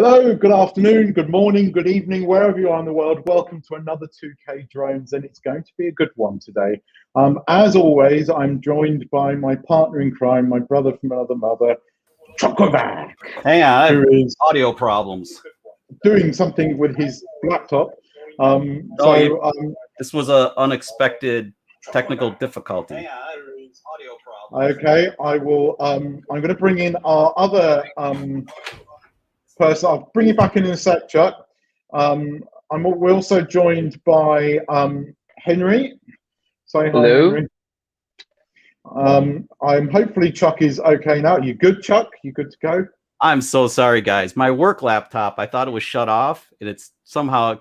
Hello, good afternoon, good morning, good evening, wherever you are in the world. Welcome to another 2K Drones, and it's going to be a good one today. As always, I'm joined by my partner in crime, my brother from another mother, Chocovac. Hang on, I have who is audio problems. doing something with his laptop. This was an unexpected technical difficulty. Okay, I will. I'm going to bring in our other person. I'll bring you back in a sec, Chuck. We're also joined by Henry. Say hi, hello. Henry. Hopefully Chuck is okay now. You good, Chuck? You good to go? I'm so sorry, guys. My work laptop, I thought it was shut off, and it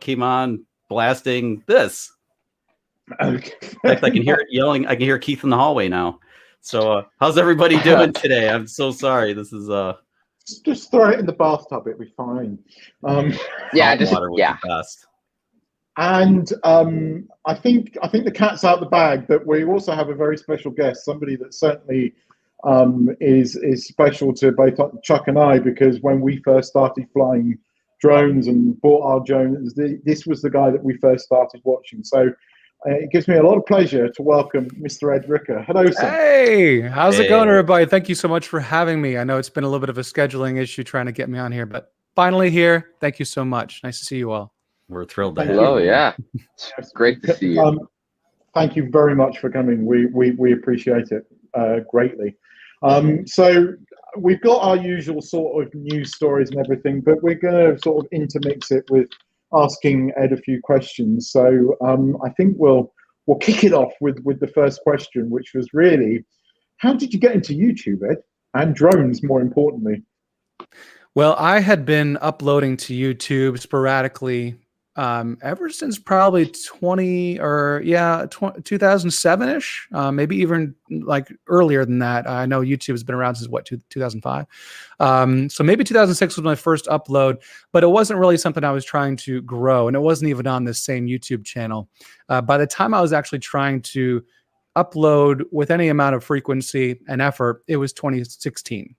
came on blasting this. Okay. In fact, I can hear it yelling. I can hear Keith in the hallway now. So, how's everybody doing today? I'm so sorry. This is just throw it in the bathtub. It'll be fine. Yeah, water would be best. And I think the cat's out the bag, but we also have a very special guest, somebody that certainly is special to both Chuck and I, because when we first started flying drones and bought our drones, this was the guy that we first started watching. So it gives me a lot of pleasure to welcome Mr. Ed Ricker. Hello, sir. Hey, how's it going, everybody? Thank you so much for having me. I know it's been a little bit of a scheduling issue trying to get me on here, but finally here. Thank you so much. Nice to see you all. We're thrilled to have Hello, you. yeah. It's great to see you. Thank you very much for coming. We appreciate it greatly. So we've got our usual sort of news stories and everything, but we're going to sort of intermix it with asking Ed a few questions. So I think we'll kick it off with the first question, which was really, how did you get into YouTube, Ed, and drones more importantly? Well, I had been uploading to YouTube sporadically ever since probably 2007-ish, maybe even like earlier than that. I know YouTube has been around since 2005. So maybe 2006 was my first upload, but it wasn't really something I was trying to grow, and it wasn't even on this same YouTube channel. By the time I was actually trying to upload with any amount of frequency and effort, it was 2016.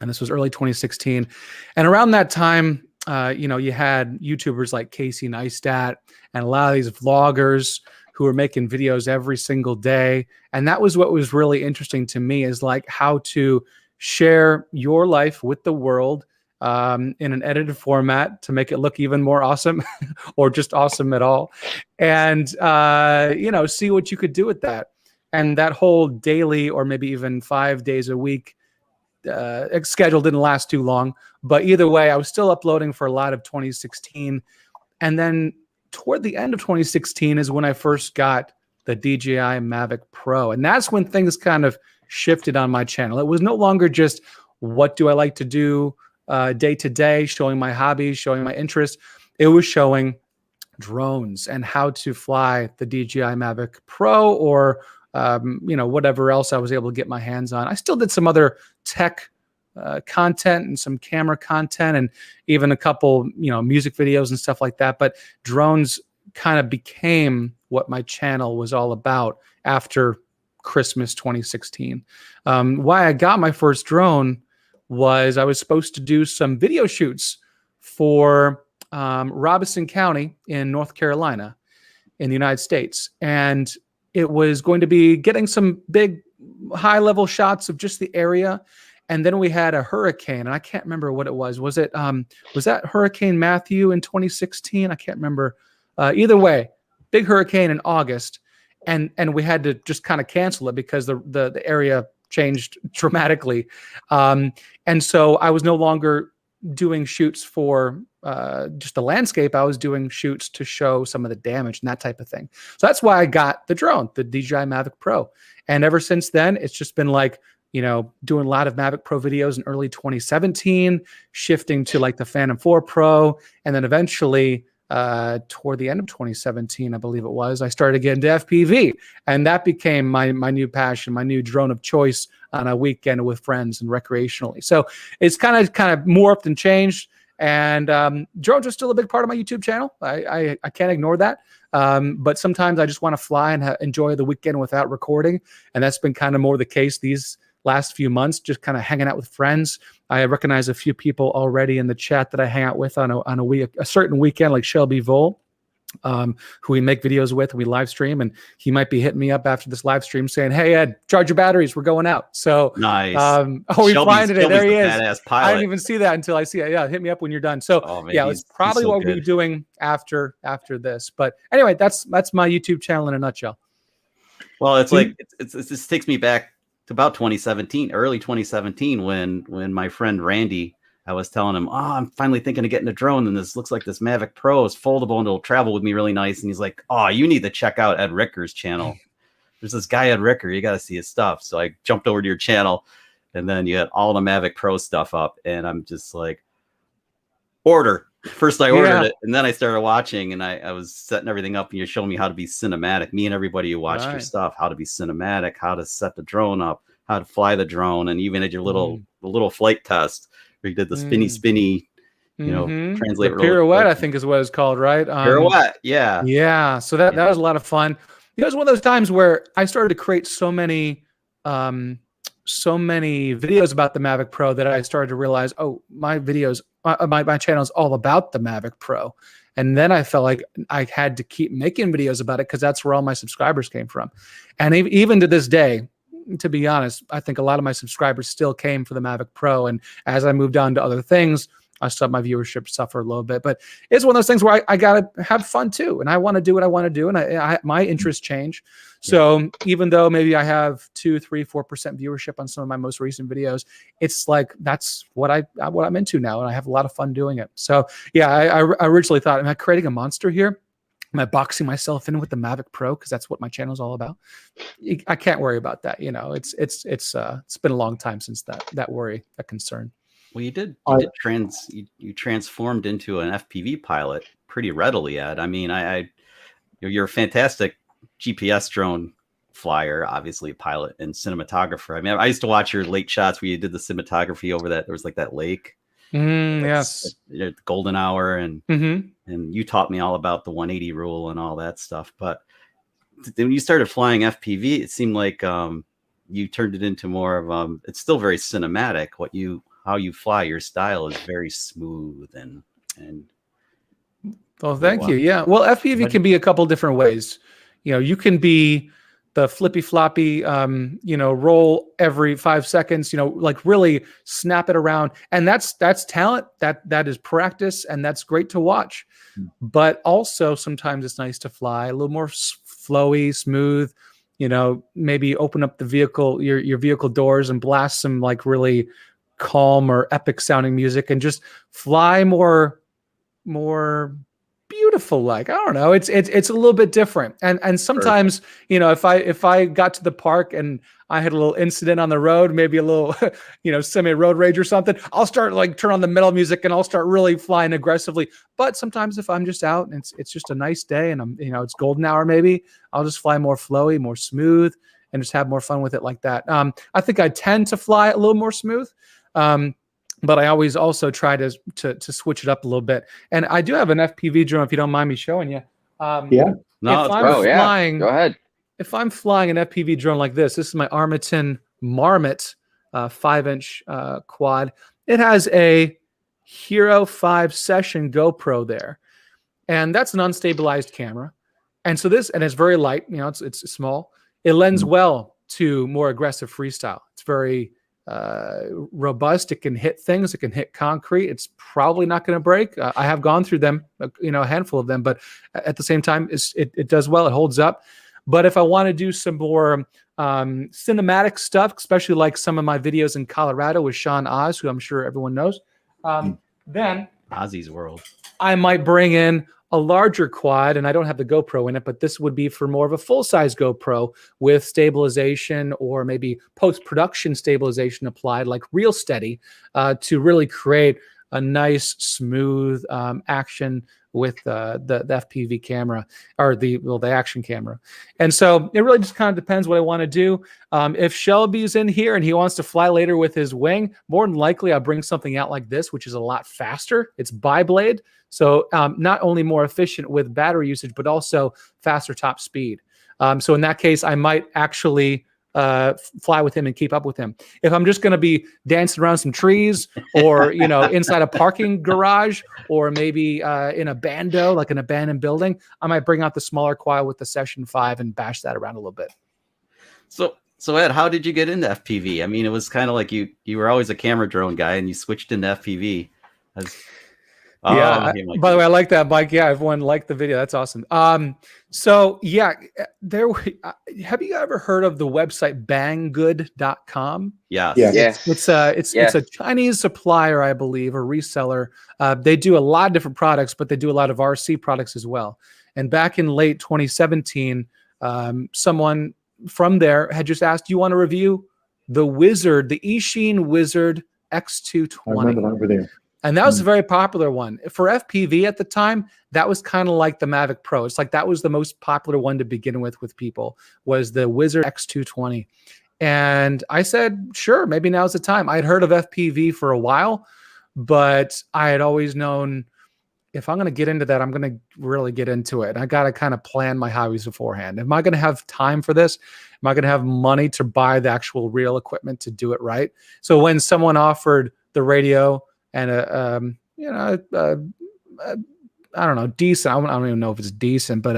And this was early 2016. And around that time, you had YouTubers like Casey Neistat and a lot of these vloggers who were making videos every single day. And that was what was really interesting to me, is like how to share your life with the world in an edited format to make it look even more awesome or just awesome at all. And, see what you could do with that. And that whole daily or maybe even 5 days a week schedule didn't last too long, but either way, I was still uploading for a lot of 2016. And then toward the end of 2016 is when I first got the DJI Mavic Pro. And that's when things kind of shifted on my channel. It was no longer just what do I like to do day to day, showing my hobbies, showing my interests. It was showing drones and how to fly the DJI Mavic Pro, or whatever else I was able to get my hands on. I still did some other tech content and some camera content and even a couple, music videos and stuff like that. But drones kind of became what my channel was all about after Christmas 2016. Why I got my first drone was I was supposed to do some video shoots for Robeson County in North Carolina in the United States. And it was going to be getting some big high-level shots of just the area. And then we had a hurricane, and I can't remember what it was. Was that Hurricane Matthew in 2016? I can't remember. Either way, big hurricane in August, and we had to just kind of cancel it because the area changed dramatically. And so I was no longer doing shoots for just the landscape. I was doing shoots to show some of the damage and that type of thing. So that's why I got the drone, the DJI Mavic Pro. And ever since then, it's just been like, doing a lot of Mavic Pro videos in early 2017, shifting to like the Phantom 4 Pro. And then eventually toward the end of 2017, I believe it was, I started getting into FPV. And that became my new passion, my new drone of choice on a weekend with friends and recreationally. So it's kind of morphed and changed. And drones are still a big part of my YouTube channel. I can't ignore that. But sometimes I just want to fly and enjoy the weekend without recording. And that's been kind of more the case these last few months, just kind of hanging out with friends. I recognize a few people already in the chat that I hang out with on a certain weekend, like Shelby Vole, who we make videos with, we live stream, and he might be hitting me up after this live stream saying, "Hey Ed, charge your batteries, we're going out." So nice. He's flying today. There he is. Badass pilot. I didn't even see that until I see it. Yeah, hit me up when you're done. So it's probably what we'll be doing after this. But anyway, that's my YouTube channel in a nutshell. Well, it's like this takes me back to about 2017, early 2017, when my friend Randy, I was telling him, "Oh, I'm finally thinking of getting a drone, and this looks like this Mavic Pro is foldable and it'll travel with me really nice." And he's like, "Oh, you need to check out Ed Ricker's channel. There's this guy Ed Ricker. You got to see his stuff." So I jumped over to your channel, and then you had all the Mavic Pro stuff up, and I'm just like, order. First I ordered it, and then I started watching, and I was setting everything up, and you're showing me how to be cinematic. Me and everybody who watched your stuff, how to be cinematic, how to set the drone up, how to fly the drone, and even at your little flight test. We did the spinny, translate the pirouette, I think is what it's called, right? Pirouette, yeah. Yeah. So that was a lot of fun. It was one of those times where I started to create so many videos about the Mavic Pro that I started to realize, oh, my videos, my channel is all about the Mavic Pro. And then I felt like I had to keep making videos about it because that's where all my subscribers came from. And even to this day, to be honest, I think a lot of my subscribers still came for the Mavic Pro. And as I moved on to other things, I saw my viewership suffer a little bit. But it's one of those things where I got to have fun too. And I want to do what I want to do. And my interests change. So even though maybe I have 2, 3, 4% viewership on some of my most recent videos, it's like that's what I'm into now. And I have a lot of fun doing it. So yeah, I originally thought, am I creating a monster here? Am I boxing myself in with the Mavic Pro because that's what my channel is all about? I can't worry about that. It's been a long time since that worry, that concern. Well, you transformed into an FPV pilot pretty readily, Ed. I mean, you're a fantastic GPS drone flyer, obviously a pilot and cinematographer. I mean, I used to watch your late shots where you did the cinematography over that. There was like that lake. Yes, golden hour, and you taught me all about the 180 rule and all that stuff. But when you started flying FPV, it seemed like you turned it into more of it's still very cinematic. How you fly, your style is very smooth and. Well, thank you. Yeah. Well, FPV can be a couple different ways. You can be the flippy floppy, roll every 5 seconds, like really snap it around. And that's talent. That is practice. And that's great to watch. But also sometimes it's nice to fly a little more flowy, smooth, maybe open up the vehicle, your vehicle doors and blast some like really calm or epic sounding music and just fly more beautiful. Like, I don't know, it's a little bit different. And sometimes, if I got to the park and I had a little incident on the road, maybe a little, semi road rage or something, I'll start like turn on the metal music and I'll start really flying aggressively. But sometimes if I'm just out and it's just a nice day and I'm, it's golden hour, maybe I'll just fly more flowy, more smooth and just have more fun with it like that. I think I tend to fly a little more smooth. But I always also try to switch it up a little bit. And I do have an FPV drone, if you don't mind me showing you. Yeah. No, go ahead. If I'm flying an FPV drone like this is my Armiton Marmot 5-inch quad. It has a Hero 5 Session GoPro there. And that's an unstabilized camera. And so and it's very light, it's small. It lends well to more aggressive freestyle. It's very robust. It can hit things. It can hit concrete. It's probably not going to break. I have gone through them, a handful of them, but at the same time, it does well. It holds up. But if I want to do some more cinematic stuff, especially like some of my videos in Colorado with Sean Oz, who I'm sure everyone knows, then Ozzy's World, I might bring in a larger quad, and I don't have the GoPro in it, but this would be for more of a full-size GoPro with stabilization or maybe post-production stabilization applied, like real steady, to really create a nice, smooth action with the FPV camera or the action camera. And so it really just kind of depends what I want to do. If Shelby's in here and he wants to fly later with his wing, more than likely I'll bring something out like this, which is a lot faster. It's bi-blade. So not only more efficient with battery usage, but also faster top speed. So in that case, I might actually fly with him and keep up with him. If I'm just going to be dancing around some trees or, inside a parking garage or maybe in a bando, like an abandoned building, I might bring out the smaller quad with the Session 5 and bash that around a little bit. So Ed, how did you get into FPV? I mean, it was kind of like you were always a camera drone guy and you switched into FPV. By the way, I like that, Mike. Yeah, everyone liked the video. That's awesome. So yeah, have you ever heard of the website banggood.com? Yes. Yes. It's a Chinese supplier, I believe, a reseller. They do a lot of different products, but they do a lot of RC products as well. And back in late 2017, someone from there had just asked, "Do you want to review the Wizard, the SHEN Wizard X220?" I remember that video. And that was a very popular one. For FPV at the time, that was kind of like the Mavic Pro. It's like that was the most popular one to begin with people, was the Wizard X220. And I said, sure, maybe now's the time. I'd heard of FPV for a while, but I had always known if I'm going to get into that, I'm going to really get into it. And I got to kind of plan my hobbies beforehand. Am I going to have time for this? Am I going to have money to buy the actual real equipment to do it right? So when someone offered the radio and I don't know, decent, I don't even know if it's decent, but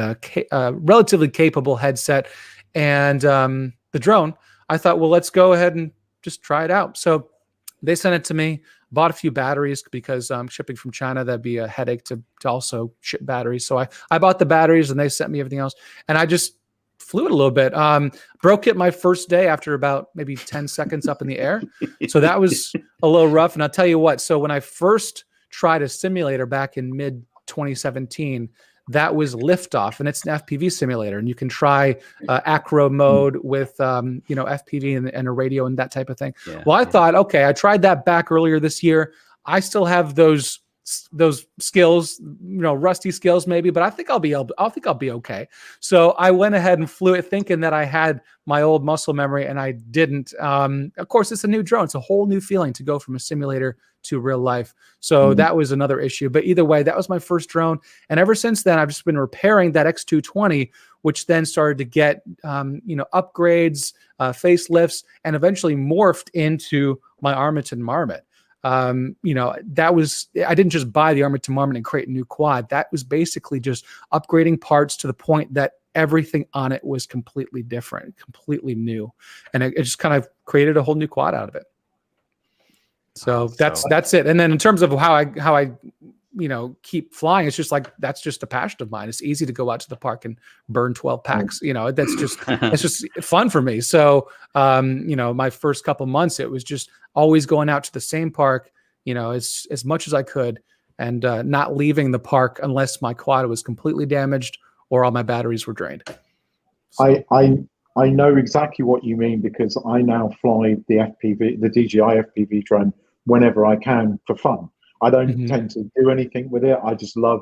a relatively capable headset and the drone, I thought, well, let's go ahead and just try it out. So they sent it to me, bought a few batteries because I'm shipping from China. That'd be a headache to also ship batteries. So I bought the batteries and they sent me everything else. And I just flew it a little bit. Broke it my first day after about maybe 10 seconds up in the air. So that was a little rough. And I'll tell you what, so when I first tried a simulator back in mid 2017, that was Liftoff, and it's an FPV simulator. And you can try acro mode with, FPV and a radio and that type of thing. Yeah, well, I thought, okay, I tried that back earlier this year. I still have those skills, rusty skills maybe, but I think I'll be okay. So I went ahead and flew it thinking that I had my old muscle memory, and I didn't. Of course, it's a new drone. It's a whole new feeling to go from a simulator to real life. So that was another issue. But either way, that was my first drone. And ever since then, I've just been repairing that X220, which then started to get, upgrades, facelifts, and eventually morphed into my Armiton Marmot. That was, I didn't just buy the Armiton Marmot and create a new quad. That was basically just upgrading parts to the point that everything on it was completely different, completely new. And it just kind of created a whole new quad out of it. So that's it. And then in terms of how I keep flying, it's just like, that's just a passion of mine. It's easy to go out to the park and burn 12 packs. That's just, it's just fun for me. So, my first couple months, it was just always going out to the same park, as much as I could, and not leaving the park unless my quad was completely damaged or all my batteries were drained. So. I know exactly what you mean, because I now fly the DJI FPV drone whenever I can for fun. I don't tend to do anything with it. I just love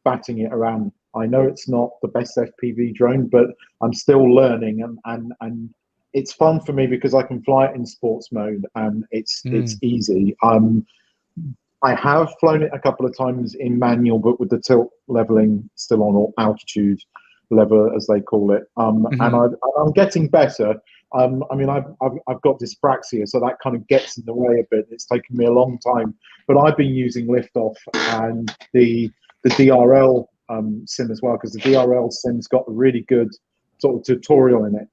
batting it around. I know it's not the best FPV drone, but I'm still learning, and it's fun for me because I can fly it in sports mode and it's easy. I have flown it a couple of times in manual, but with the tilt leveling still on, or altitude level as they call it, and I'm getting better. I've got dyspraxia, so that kind of gets in the way a bit. It's taken me a long time, but I've been using Liftoff and the DRL sim as well, because the DRL sim's got a really good sort of tutorial in it.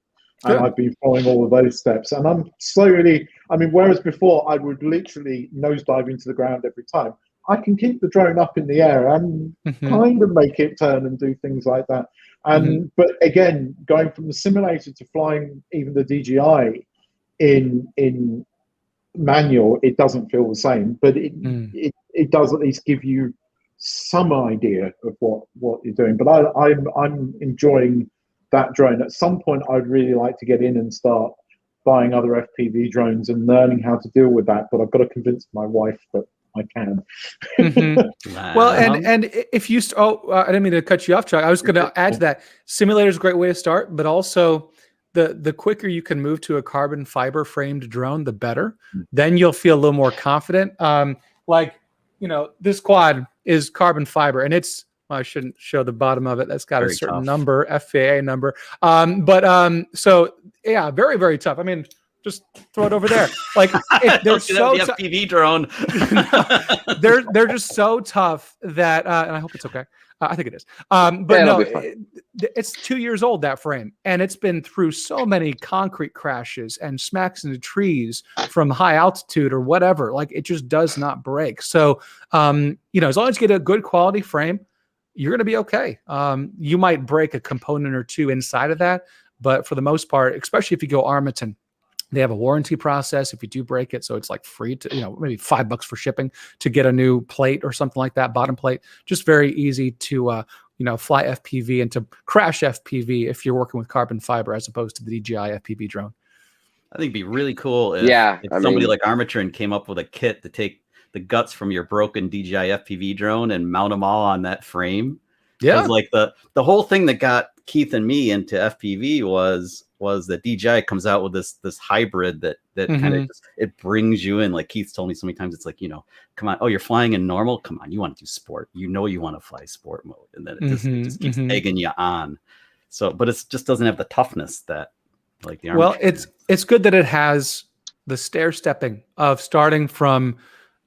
And I've been following all of those steps, and I'm slowly, whereas before I would literally nosedive into the ground every time, I can keep the drone up in the air and kind of make it turn and do things like that. And but again, going from the simulator to flying even the DJI in manual, it doesn't feel the same, but it does at least give you some idea of what you're doing. But I'm enjoying that drone. At some point, I'd really like to get in and start buying other FPV drones and learning how to deal with that. But I've got to convince my wife that I can. Well, and if you, I didn't mean to cut you off, Chuck. I was going to add to that. Simulator is a great way to start, but also the quicker you can move to a carbon fiber framed drone, the better. Then you'll feel a little more confident. This quad is carbon fiber, and it's I shouldn't show the bottom of it. That's got Very a certain tough. number, FAA number. So yeah, very, very tough. I mean, just throw it over there. Like they're so the FPV drone. they're just so tough that, and I hope it's okay. I think it is. But Yeah, no, it'll be fine. it's 2 years old, that frame, and it's been through so many concrete crashes and smacks into trees from high altitude or whatever. Like it just does not break. So, as long as you get a good quality frame, you're going to be okay. You might break a component or two inside of that, but for the most part, especially if you go Armaton, they have a warranty process if you do break it. So it's like free to, maybe $5 for shipping to get a new plate or something like that, bottom plate. Just very easy to, fly FPV and to crash FPV if you're working with carbon fiber as opposed to the DJI FPV drone. I think it'd be really cool if, somebody like Armatron came up with a kit to take the guts from your broken DJI FPV drone and mount them all on that frame. Yeah. Like the whole thing that got Keith and me into FPV was that DJI comes out with this hybrid that kind of it brings you in. Like Keith's told me so many times, it's like, come on, you're flying in normal, come on, you want to do sport, you want to fly sport mode, and then it just keeps egging you on. So, but it just doesn't have the toughness that like the Armatron it's good that it has the stair stepping of starting from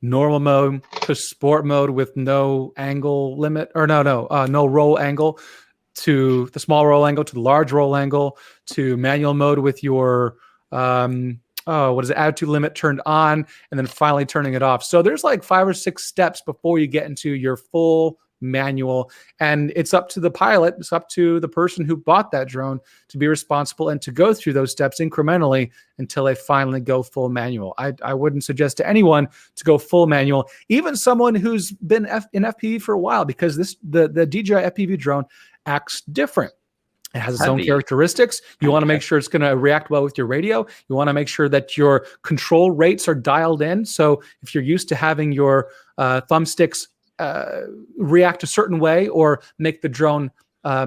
normal mode to sport mode with no angle limit, or no roll angle, to the small roll angle, to the large roll angle, to manual mode with your attitude limit turned on, and then finally turning it off. So there's like 5 or 6 steps before you get into your full manual, and it's up to the pilot, it's up to the person who bought that drone to be responsible and to go through those steps incrementally until they finally go full manual. I wouldn't suggest to anyone to go full manual, even someone who's been in FPV for a while, because the DJI FPV drone acts different. It has its own characteristics. You want to make sure it's going to react well with your radio. You want to make sure that your control rates are dialed in. So if you're used to having your thumbsticks react a certain way, or make the drone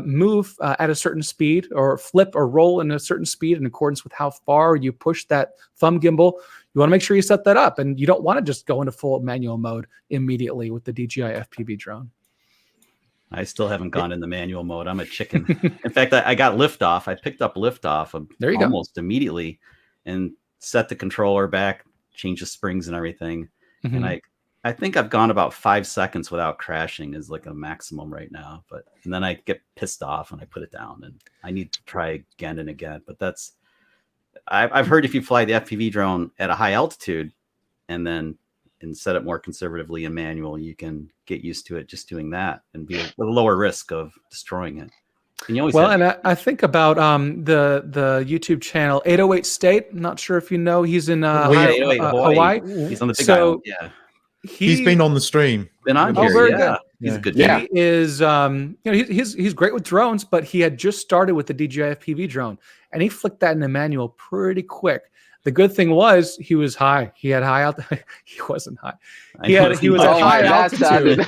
move at a certain speed, or flip or roll in a certain speed in accordance with how far you push that thumb gimbal, you want to make sure you set that up. And you don't want to just go into full manual mode immediately with the DJI FPV drone. I still haven't gone in the manual mode. I'm a chicken. In fact, I got liftoff. I picked up liftoff almost immediately and set the controller back, changed the springs and everything. And I think I've gone about 5 seconds without crashing is like a maximum right now. And then I get pissed off and I put it down, and I need to try again and again. But I've heard if you fly the FPV drone at a high altitude and set it more conservatively in manual, you can get used to it just doing that and be with a lower risk of destroying it. And you always and I think about the YouTube channel 808 State. I'm not sure if you know, he's in Hawaii. He's on the big island. Yeah. He's been on the stream. Been on here. Very good. Good. He's a good guy. He is, he's great with drones, but he had just started with the DJI FPV drone, and he flicked that into manual pretty quick. The good thing was he was high. He had high altitude. He wasn't high. He was at high altitude.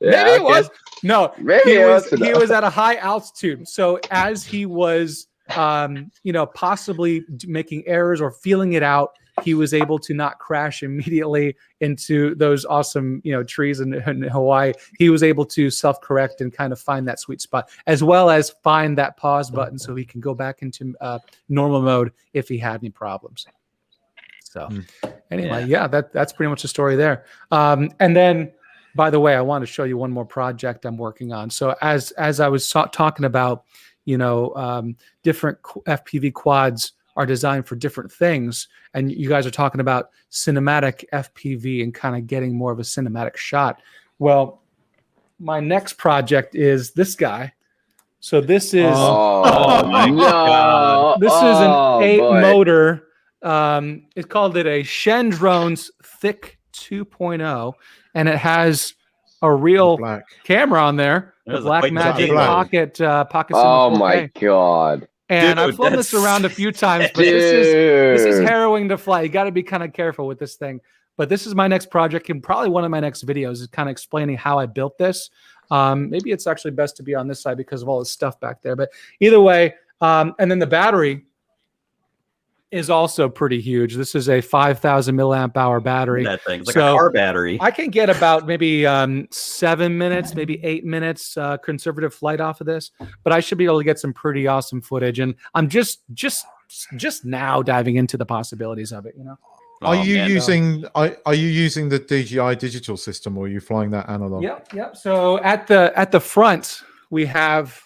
Maybe it was. No, maybe he was at a high altitude. So as he was, possibly making errors or feeling it out, he was able to not crash immediately into those awesome, trees in Hawaii. He was able to self-correct and kind of find that sweet spot, as well as find that pause button so he can go back into normal mode if he had any problems. So anyway, that's pretty much the story there. And then, by the way, I want to show you one more project I'm working on. So as I was talking about, different FPV quads are designed for different things, and you guys are talking about cinematic FPV and kind of getting more of a cinematic shot. Well, my next project is this guy. So this is this is an 8-motor. It called it a SHEN Dronz Thick 2.0, and it has a real camera on there, the Blackmagic Pocket. Oh my god! And I've flown this around a few times, but this is harrowing to fly. You got to be kind of careful with this thing. But this is my next project, and probably one of my next videos is kind of explaining how I built this. Maybe it's actually best to be on this side because of all the stuff back there. But either way, and then the battery is also pretty huge. This is a 5,000 milliamp hour battery. That thing. It's like a car battery. I can get about maybe 7 minutes, maybe 8 minutes conservative flight off of this, but I should be able to get some pretty awesome footage. And I'm just now diving into the possibilities of it, you know. Are you using the DJI digital system, or are you flying that analog? Yep. So at the front we have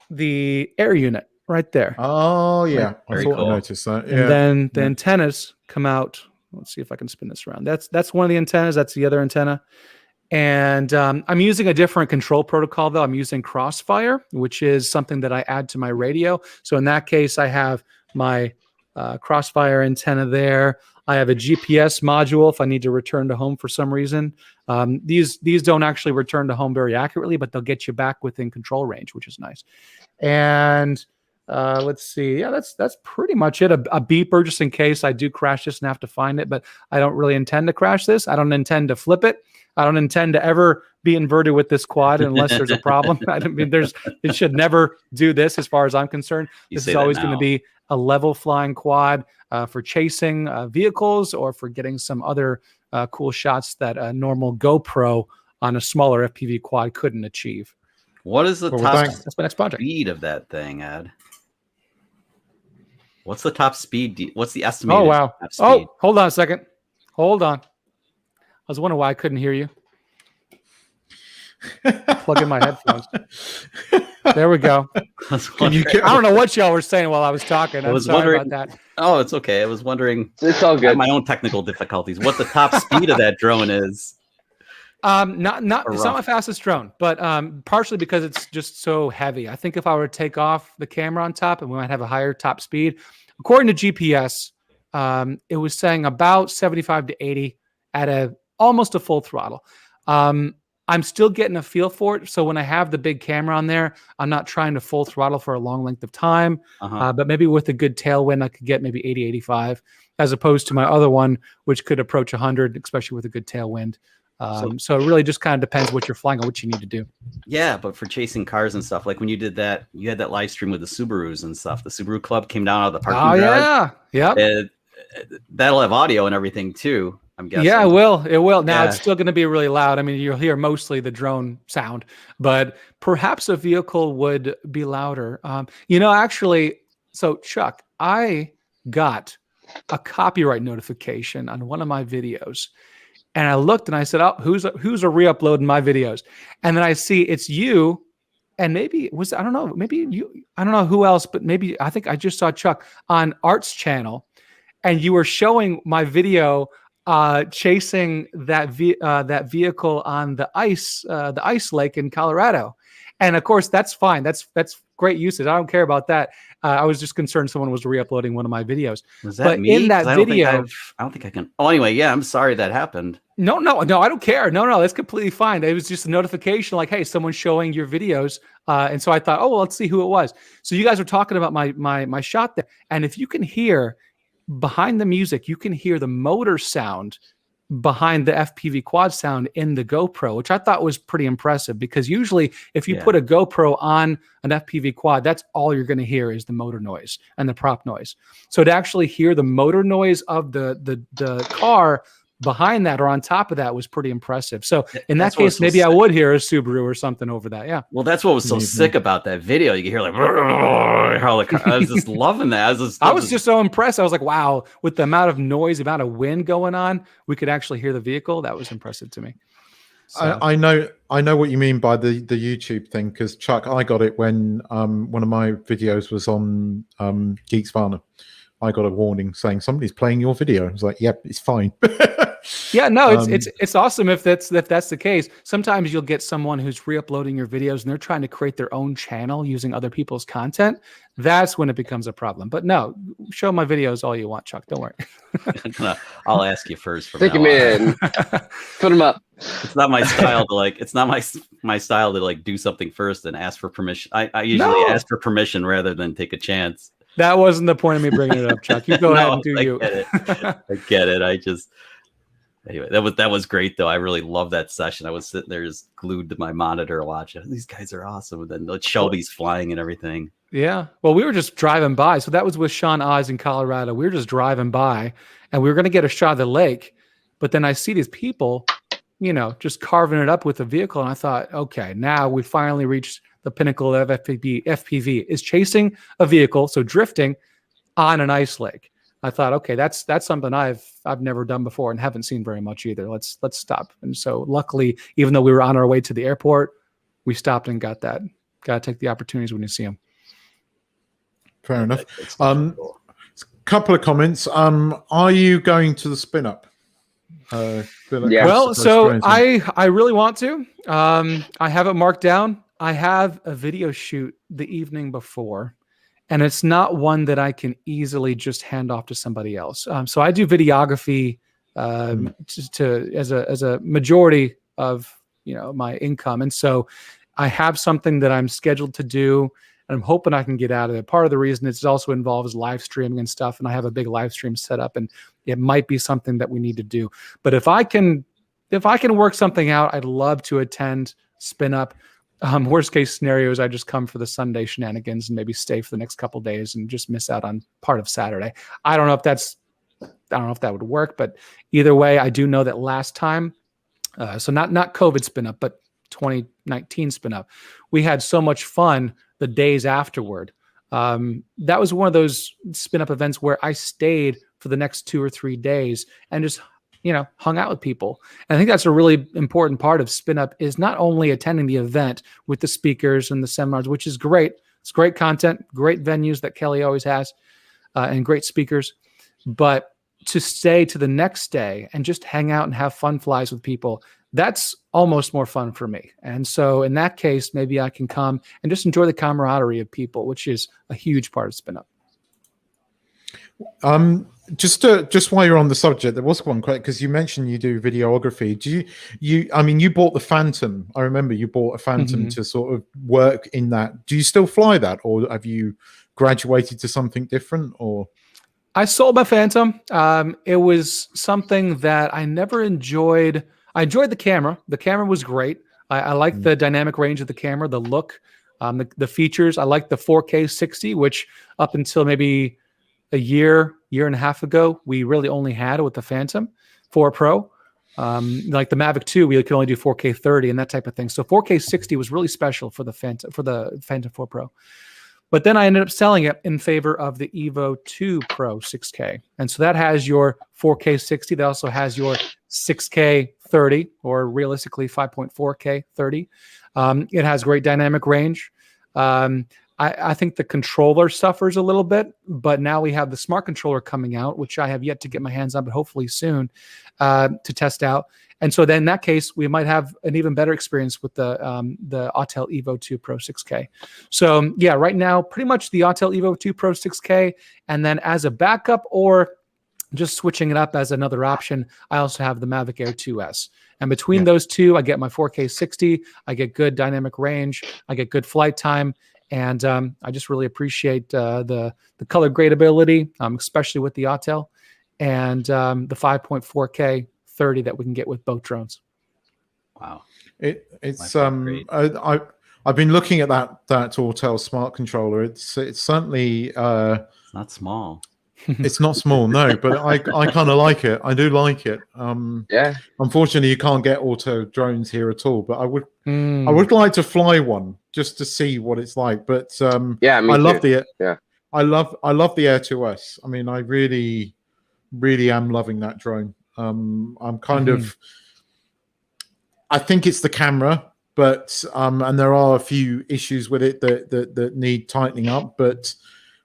the air unit right there. Oh yeah, I thought cool. I noticed that. And then the antennas come out. Let's see if I can spin this around. That's one of the antennas. That's the other antenna. And I'm using a different control protocol though. I'm using Crossfire, which is something that I add to my radio. So in that case, I have my Crossfire antenna there. I have a GPS module if I need to return to home for some reason. These don't actually return to home very accurately, but they'll get you back within control range, which is nice. And let's see. Yeah, that's pretty much it. A beeper just in case I do crash this and have to find it, but I don't really intend to crash this. I don't intend to flip it. I don't intend to ever be inverted with this quad unless there's a problem. I mean, it should never do this as far as I'm concerned. This is always going to be a level flying quad for chasing vehicles or for getting some other cool shots that a normal GoPro on a smaller FPV quad couldn't achieve. What is the top That's my next project. speed of that thing, Ed? What's the top speed? What's the estimated? Oh, wow. Top speed? Oh, hold on a second. Hold on. I was wondering why I couldn't hear you. Plug in my headphones. There we go. I don't know what y'all were saying while I was talking. I'm sorry about that. Oh, it's okay. I was wondering. It's all good. My own technical difficulties. What the top speed of that drone is? It's not my fastest drone, but partially because it's just so heavy. I think if I were to take off the camera on top, and we might have a higher top speed. According to GPS, it was saying about 75 to 80 at almost a full throttle. I'm still getting a feel for it. So when I have the big camera on there, I'm not trying to full throttle for a long length of time. But maybe with a good tailwind, I could get maybe 80, 85, as opposed to my other one, which could approach 100, especially with a good tailwind. So it really just kind of depends what you're flying and what you need to do. Yeah, but for chasing cars and stuff, like when you did that, you had that live stream with the Subarus and stuff. The Subaru Club came down out of the parking garage. Yeah. That'll have audio and everything too, I'm guessing. Yeah, it will. Now it's still going to be really loud. I mean, you'll hear mostly the drone sound, but perhaps a vehicle would be louder. Actually, so Chuck, I got a copyright notification on one of my videos. And I looked and I said, "Oh, who's a re-uploading my videos?" And then I see it's you, and maybe I don't know, maybe you, I don't know who else, but maybe I think I just saw Chuck on Art's channel, and you were showing my video chasing that vehicle on the ice lake in Colorado. And of course, that's fine. That's great usage. I don't care about that. I was just concerned someone was re-uploading one of my videos. Was that me? In that video, I don't think I can. Oh, anyway, yeah, I'm sorry that happened. No, I don't care. No, that's completely fine. It was just a notification like, hey, someone's showing your videos. And so I thought, oh, well, let's see who it was. So you guys were talking about my shot there. And if you can hear behind the music, you can hear the motor sound behind the FPV quad sound in the GoPro, which I thought was pretty impressive, because usually if you put a GoPro on an FPV quad, that's all you're going to hear is the motor noise and the prop noise. So to actually hear the motor noise of the car behind that or on top of that was pretty impressive. So in that case, maybe I would hear a Subaru or something over that. Yeah. Well, that's what was so sick about that video. You could hear like, how the car, I was just loving that. I was just so impressed. I was like, wow, with the amount of noise, the amount of wind going on, we could actually hear the vehicle. That was impressive to me. So. I know what you mean by the YouTube thing, because Chuck, I got it when one of my videos was on Geeks Varna. I got a warning saying somebody's playing your video. I was like, yep, it's fine. Yeah, no, it's awesome if that's the case. Sometimes you'll get someone who's re-uploading your videos and they're trying to create their own channel using other people's content. That's when it becomes a problem. But no, show my videos all you want, Chuck. Don't worry. I'll ask you first. Take him in. Put him up. It's not my style to it's not my style to do something first and ask for permission. I usually ask for permission rather than take a chance. That wasn't the point of me bringing it up, Chuck. You go ahead and do you. I get it. Anyway, that was great though. I really love that session. I was sitting there just glued to my monitor watching. These guys are awesome. And then Shelby's flying and everything. Yeah. Well, we were just driving by. So that was with Sean Oz in Colorado. We were just driving by and we were going to get a shot of the lake. But then I see these people, just carving it up with a vehicle. And I thought, okay, now we finally reached the pinnacle of FPV is chasing a vehicle. So drifting on an ice lake. I thought, okay, that's something I've never done before and haven't seen very much either. Let's stop. And so luckily, even though we were on our way to the airport, we stopped and got that. Got to take the opportunities when you see them. Fair enough. Couple of comments. Are you going to the spin up? Yeah. Well, so I really want to. I have it marked down. I have a video shoot the evening before, and it's not one that I can easily just hand off to somebody else. So I do videography as a majority of my income, and so I have something that I'm scheduled to do. And I'm hoping I can get out of it. Part of the reason it also involves live streaming and stuff, and I have a big live stream set up, and it might be something that we need to do. But if I can work something out, I'd love to attend Spin Up. Worst case scenario is I just come for the Sunday shenanigans and maybe stay for the next couple of days and just miss out on part of Saturday. I don't know if that would work, but either way, I do know that last time, so not COVID Spin Up, but 2019 Spin Up, we had so much fun the days afterward. That was one of those Spin Up events where I stayed for the next 2 or 3 days and just hung out with people. And I think that's a really important part of Spin Up, is not only attending the event with the speakers and the seminars, which is great. It's great content, great venues that Kelly always has, and great speakers, but to stay to the next day and just hang out and have fun flies with people, that's almost more fun for me. And so in that case, maybe I can come and just enjoy the camaraderie of people, which is a huge part of Spin Up. Just while you're on the subject, there was one question, because you mentioned you do videography. Do you bought the Phantom? I remember you bought a Phantom to sort of work in that. Do you still fly that, or have you graduated to something different? Or I sold my Phantom. It was something that I never enjoyed. I enjoyed the camera. The camera was great. I liked the dynamic range of the camera, the look, the features. I liked the 4K 60, which up until maybe a year and a half ago, we really only had with the Phantom 4 Pro. Like the Mavic 2, we could only do 4K 30 and that type of thing. So 4K 60 was really special for the Phantom 4 Pro. But then I ended up selling it in favor of the Evo 2 Pro 6K. And so that has your 4K 60. That also has your 6K 30, or realistically 5.4K 30. It has great dynamic range. I think the controller suffers a little bit, but now we have the smart controller coming out, which I have yet to get my hands on, but hopefully soon to test out. And so then in that case, we might have an even better experience with the Autel Evo 2 Pro 6K. So yeah, right now, pretty much the Autel Evo 2 Pro 6K. And then as a backup, or just switching it up as another option, I also have the Mavic Air 2S. And between those two, I get my 4K 60, I get good dynamic range, I get good flight time. And I just really appreciate the color gradability, especially with the Autel, and the 5.4K 30 that we can get with both drones. Wow. It's I've been looking at that Autel smart controller. It's certainly It's not small. It's not small, no, but I kind of like it. I do like it. Yeah. Unfortunately, you can't get auto drones here at all, but I would like to fly one just to see what it's like. But yeah, me I love too. I love the Air 2S. I mean, I really am loving that drone. I'm kind of, I think it's the camera, but and there are a few issues with it that need tightening up, but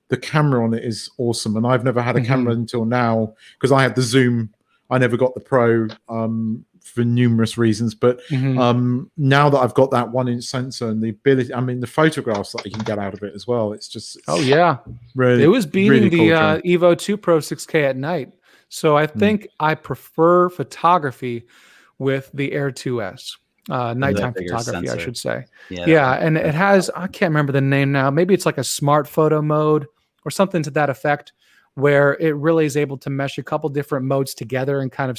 the camera on it is awesome. And I've never had a camera until now, because I had the Zoom. I never got the Pro for numerous reasons. But now that I've got that 1-inch sensor and the ability, I mean, the photographs that you can get out of it as well, it's just, really, it was beating really cool the Evo 2 Pro 6K at night. So I think I prefer photography with the Air 2S. Nighttime photography, sensor. I should say. Yeah, and it has, I can't remember the name now. Maybe it's like a smart photo mode or something to that effect, where it really is able to mesh a couple different modes together and kind of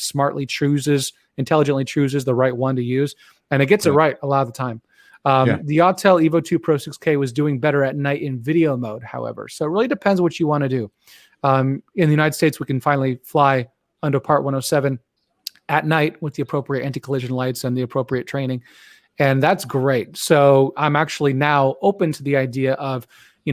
intelligently chooses the right one to use. And it gets it right a lot of the time. The Autel Evo 2 Pro 6K was doing better at night in video mode, however. So it really depends what you want to do. In the United States, we can finally fly under Part 107 at night with the appropriate anti-collision lights and the appropriate training. And that's great. So I'm actually now open to the idea of,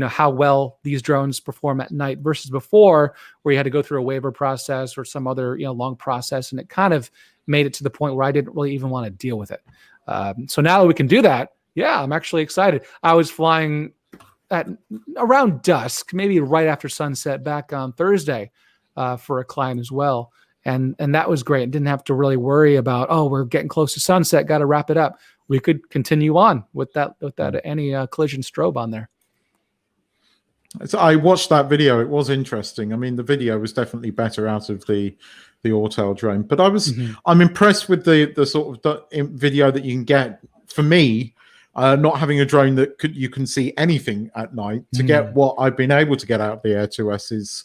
how well these drones perform at night versus before, where you had to go through a waiver process or some other, long process. And it kind of made it to the point where I didn't really even want to deal with it. So now that we can do that, yeah, I'm actually excited. I was flying at around dusk, maybe right after sunset back on Thursday for a client as well. And that was great. Didn't have to really worry about, we're getting close to sunset, got to wrap it up. We could continue on with that any collision strobe on there. So I watched that video. It was interesting. I mean, the video was definitely better out of the Autel drone, but I'm impressed with the sort of video that you can get. For me, not having a drone that you can see anything at night, to get what I've been able to get out of the Air 2S is,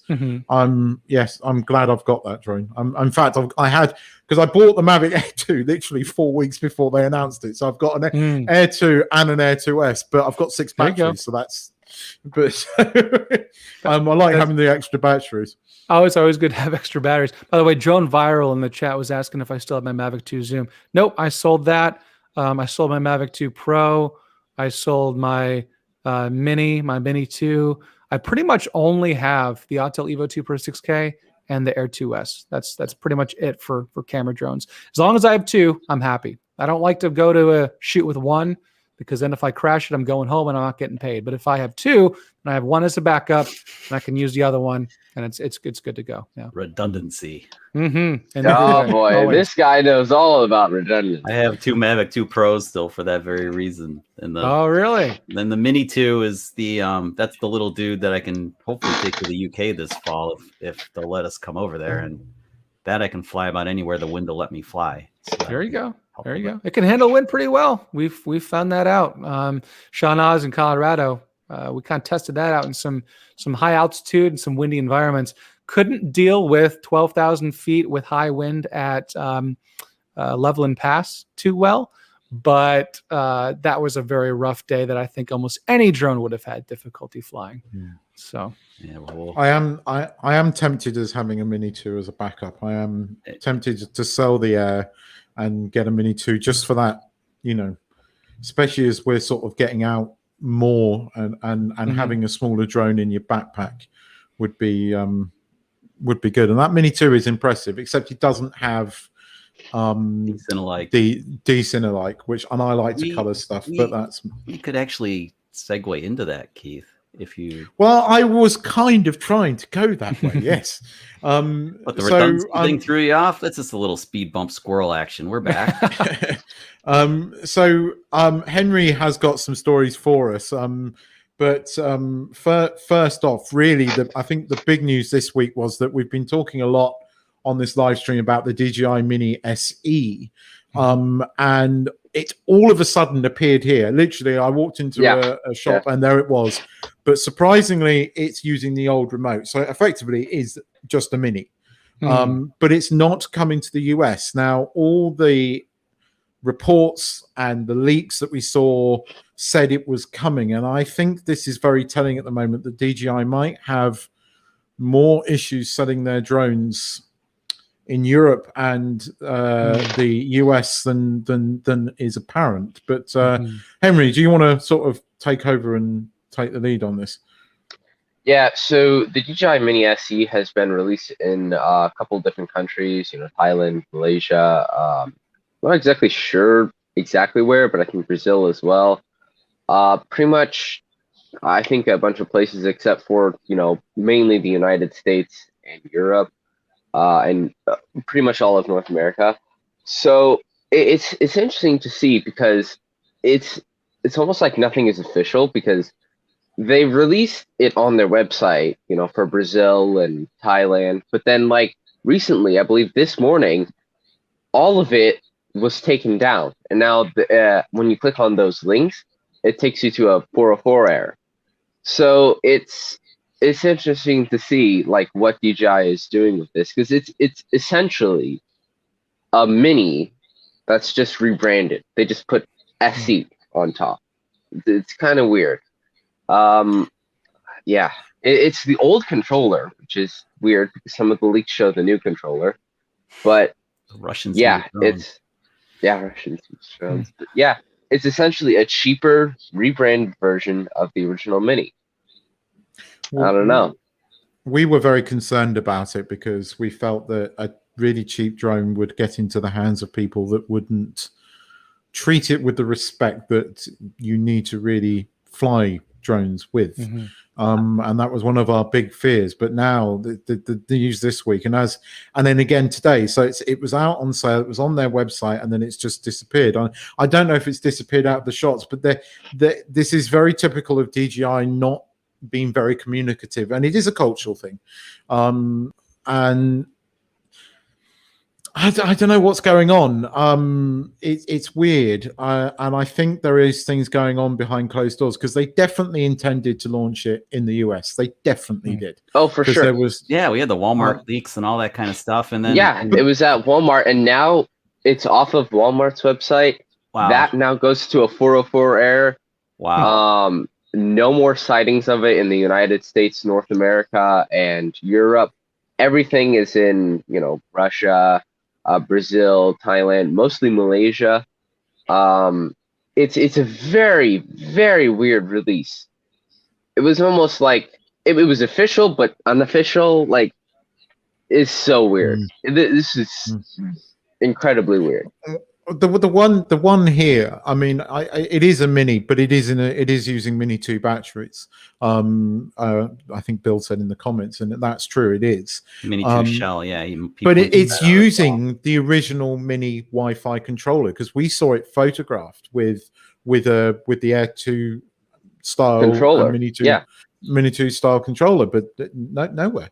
yes, I'm glad I've got that drone. In fact, I had, because I bought the Mavic Air 2 literally 4 weeks before they announced it. So I've got an Air 2 and an Air 2S, but I've got 6 batteries, so that's, but I like having the extra batteries. Oh, it's always good to have extra batteries. By the way, Drone Viral in the chat was asking if I still have my Mavic 2 Zoom. Nope, I sold that. I sold my Mavic 2 Pro. I sold my Mini 2. I pretty much only have the Autel Evo 2 Pro 6K and the Air 2S. That's pretty much it for camera drones. As long as I have 2, I'm happy. I don't like to go to a shoot with 1, because then if I crash it, I'm going home and I'm not getting paid. But if I have 2, and I have 1 as a backup, and I can use the other one, and it's good to go. Yeah. Redundancy. And oh boy, this guy knows all about redundancy. I have 2 Mavic 2 Pros still for that very reason. And oh, really? Then the Mini 2 is the that's the little dude that I can hopefully take to the UK this fall if they'll let us come over there, and that I can fly about anywhere the wind will let me fly. So there you go. There you go. It can handle wind pretty well. We've found that out. Sean Oz in Colorado, we kind of tested that out in some high altitude and some windy environments. Couldn't deal with 12,000 feet with high wind at Loveland Pass too well, but that was a very rough day that I think almost any drone would have had difficulty flying. So yeah, well, I am tempted as having a Mini 2 as a backup. I am tempted to sell the Air and get a Mini 2 just for that, especially as we're sort of getting out more and having a smaller drone in your backpack would be good. And that Mini 2 is impressive, except it doesn't have Cinematically, which, and I like to color stuff, but that's, you could actually segue into that, Keith. If you I was kind of trying to go that way, yes. But the redundancy thing threw you off. That's just a little speed bump squirrel action. We're back. Henry has got some stories for us. But first off, really, I think the big news this week was that we've been talking a lot on this live stream about the DJI Mini SE, and it all of a sudden appeared here. Literally, I walked into a shop and there it was. But surprisingly, it's using the old remote. So effectively, it is just a Mini. But it's not coming to the US. Now, all the reports and the leaks that we saw said it was coming. And I think this is very telling at the moment that DJI might have more issues selling their drones in Europe and the US than is apparent. But Henry, do you want to sort of take over and take the lead on this? Yeah, so the DJI Mini SE has been released in a couple of different countries, Thailand, Malaysia. Not exactly sure exactly where, but I think Brazil as well. Pretty much, I think a bunch of places except for, mainly the United States and Europe. And pretty much all of North America. So it's interesting to see, because it's almost like nothing is official, because they released it on their website, for Brazil and Thailand. But then, like, recently, I believe this morning, all of it was taken down. And now when you click on those links, it takes you to a 404 error. So it's interesting to see, like, what DJI is doing with this, because it's essentially a Mini that's just rebranded. They just put SE on top. It's kind of weird. Yeah, it's the old controller, which is weird because some of the leaks show the new controller. But The Russians. yeah, made drones. it's Russians use drones. But yeah, it's essentially a cheaper rebrand version of the original Mini. I don't know. We were very concerned about it because we felt that a really cheap drone would get into the hands of people that wouldn't treat it with the respect that you need to really fly drones with. And that was one of our big fears. But now the news this week and then again today, so it was out on sale, it was on their website, and then it's just disappeared. I don't know if it's disappeared out of the shots, but this is very typical of DJI not being very communicative, and it is a cultural thing. And I don't know what's going on. It's weird, and I think there is things going on behind closed doors because they definitely intended to launch it in the US. They definitely did. Oh, for sure. There was, Yeah, we had the Walmart leaks and all that kind of stuff, and then it was at Walmart, and now it's off of Walmart's website. Wow. That now goes to a 404 error. Wow. No more sightings of it in the United States, North America, and Europe. Everything is in, Russia, Brazil, Thailand, mostly Malaysia. It's a very, very weird release. It was almost like it was official, but unofficial. Like, it's so weird. This is incredibly weird. The one here, I mean, it is a Mini, but it is using Mini 2 batteries. I think Bill said in the comments, and that's true. It is Mini 2 shell, yeah. But it's using the original Mini Wi-Fi controller because we saw it photographed with the Air 2 style controller, Mini 2 style controller, but nowhere.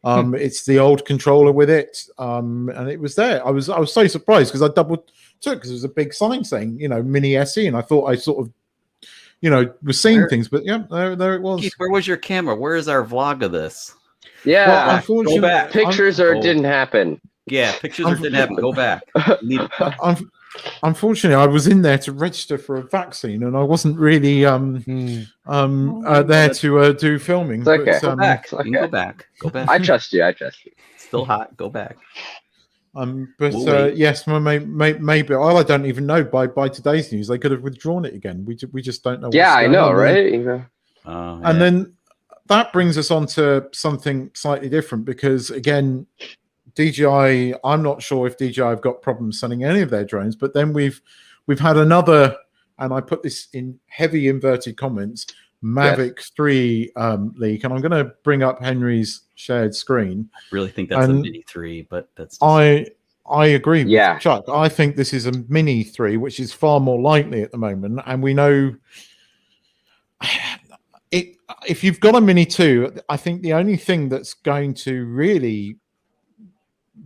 It's the old controller with it, and it was there. I was so surprised because I double took because there was a big sign saying Mini SE, and I thought I sort of was seeing things, but yeah, there it was. Keith, where was your camera? Where is our vlog of this? Yeah, well, unfortunately, go back. Pictures or it didn't happen. Yeah, pictures or didn't happen. Go back. Unfortunately, I was in there to register for a vaccine, and I wasn't really there to do filming. It's okay. Go back. You can go back. Go back. I trust you. Still hot. Go back. Yes, maybe. I don't even know. By today's news, they could have withdrawn it again. We just don't know. Yeah, I know, right? And then that brings us on to something slightly different because again, DJI, I'm not sure if DJI have got problems selling any of their drones, but then we've had another, and I put this in heavy inverted comments, Mavic 3 leak, and I'm going to bring up Henry's shared screen. I really think that's a Mini 3, but that's just... I agree with Chuck. I think this is a Mini 3, which is far more likely at the moment, and we know it. If you've got a Mini 2, I think the only thing that's going to really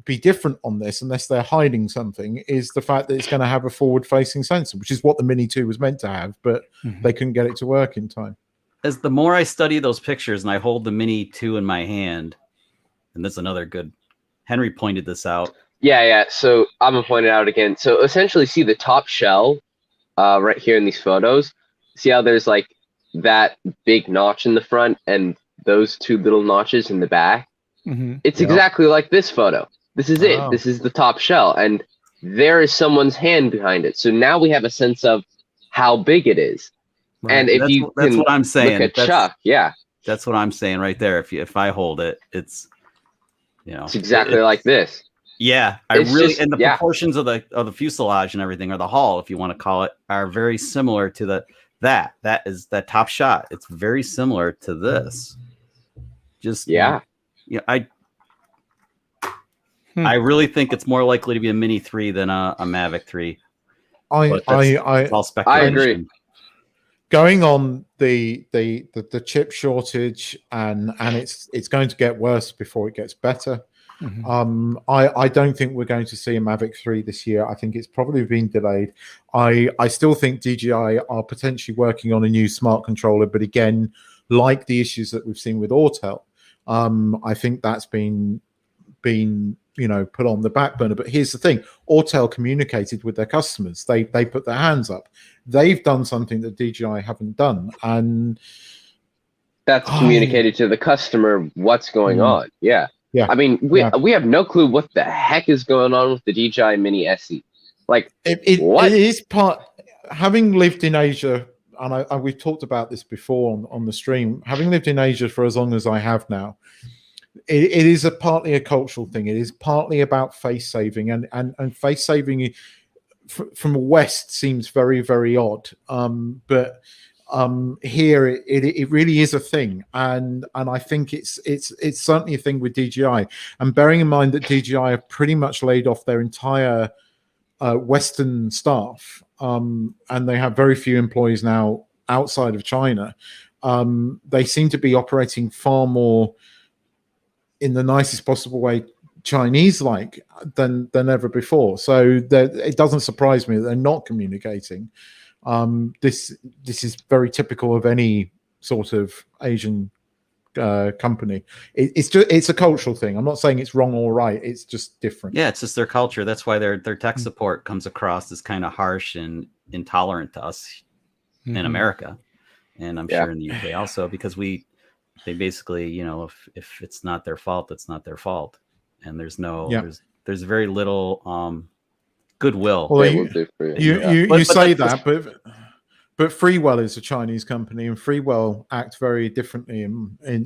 be different on this, unless they're hiding something, is the fact that it's going to have a forward-facing sensor, which is what the Mini 2 was meant to have, but they couldn't get it to work in time. As the more I study those pictures and I hold the Mini 2 in my hand, and this is another good, Henry pointed this out. Yeah. So I'm gonna point it out again. So essentially, see the top shell right here in these photos. See how there's like that big notch in the front and those two little notches in the back. It's exactly like this photo. This is it. This is the top shell, and there is someone's hand behind it. So now we have a sense of how big it is. Right. And if that's what I'm saying. Look at Chuck, that's what I'm saying right there. If I hold it, it's it's exactly like this. Yeah, and the proportions of the fuselage and everything, or the hull, if you want to call it, are very similar to that is that top shot. It's very similar to this. I really think it's more likely to be a Mini 3 than a Mavic 3. All speculation. I agree. Going on the chip shortage and it's going to get worse before it gets better. I don't think we're going to see a Mavic 3 this year. I think it's probably been delayed. I still think DJI are potentially working on a new smart controller, but again, like the issues that we've seen with Autel, I think that's been put on the back burner. But here's the thing: Autel communicated with their customers. They put their hands up. They've done something that DJI haven't done, and that's communicated to the customer what's going on. Yeah. I mean, we have no clue what the heck is going on with the DJI Mini SE. Like, it is part. Having lived in Asia, and we've talked about this before on the stream. Having lived in Asia for as long as I have now, it is partly a cultural thing. It is partly about face saving, and face saving from the West seems very, very odd. But here it really is a thing, and I think it's certainly a thing with DJI. And bearing in mind that DJI have pretty much laid off their entire Western staff, and they have very few employees now outside of China. They seem to be operating far more in the nicest possible way, Chinese-like, than ever before. So it doesn't surprise me that they're not communicating. This is very typical of any sort of Asian company. It's a cultural thing. I'm not saying it's wrong or right. It's just different. Yeah, it's just their culture. That's why their tech support comes across as kind of harsh and intolerant to us in America, and I'm sure in the UK also, because they basically, if it's not their fault, it's not their fault, and there's there's very little goodwill. Well, you say that, but Freewell is a Chinese company, and Freewell act very differently.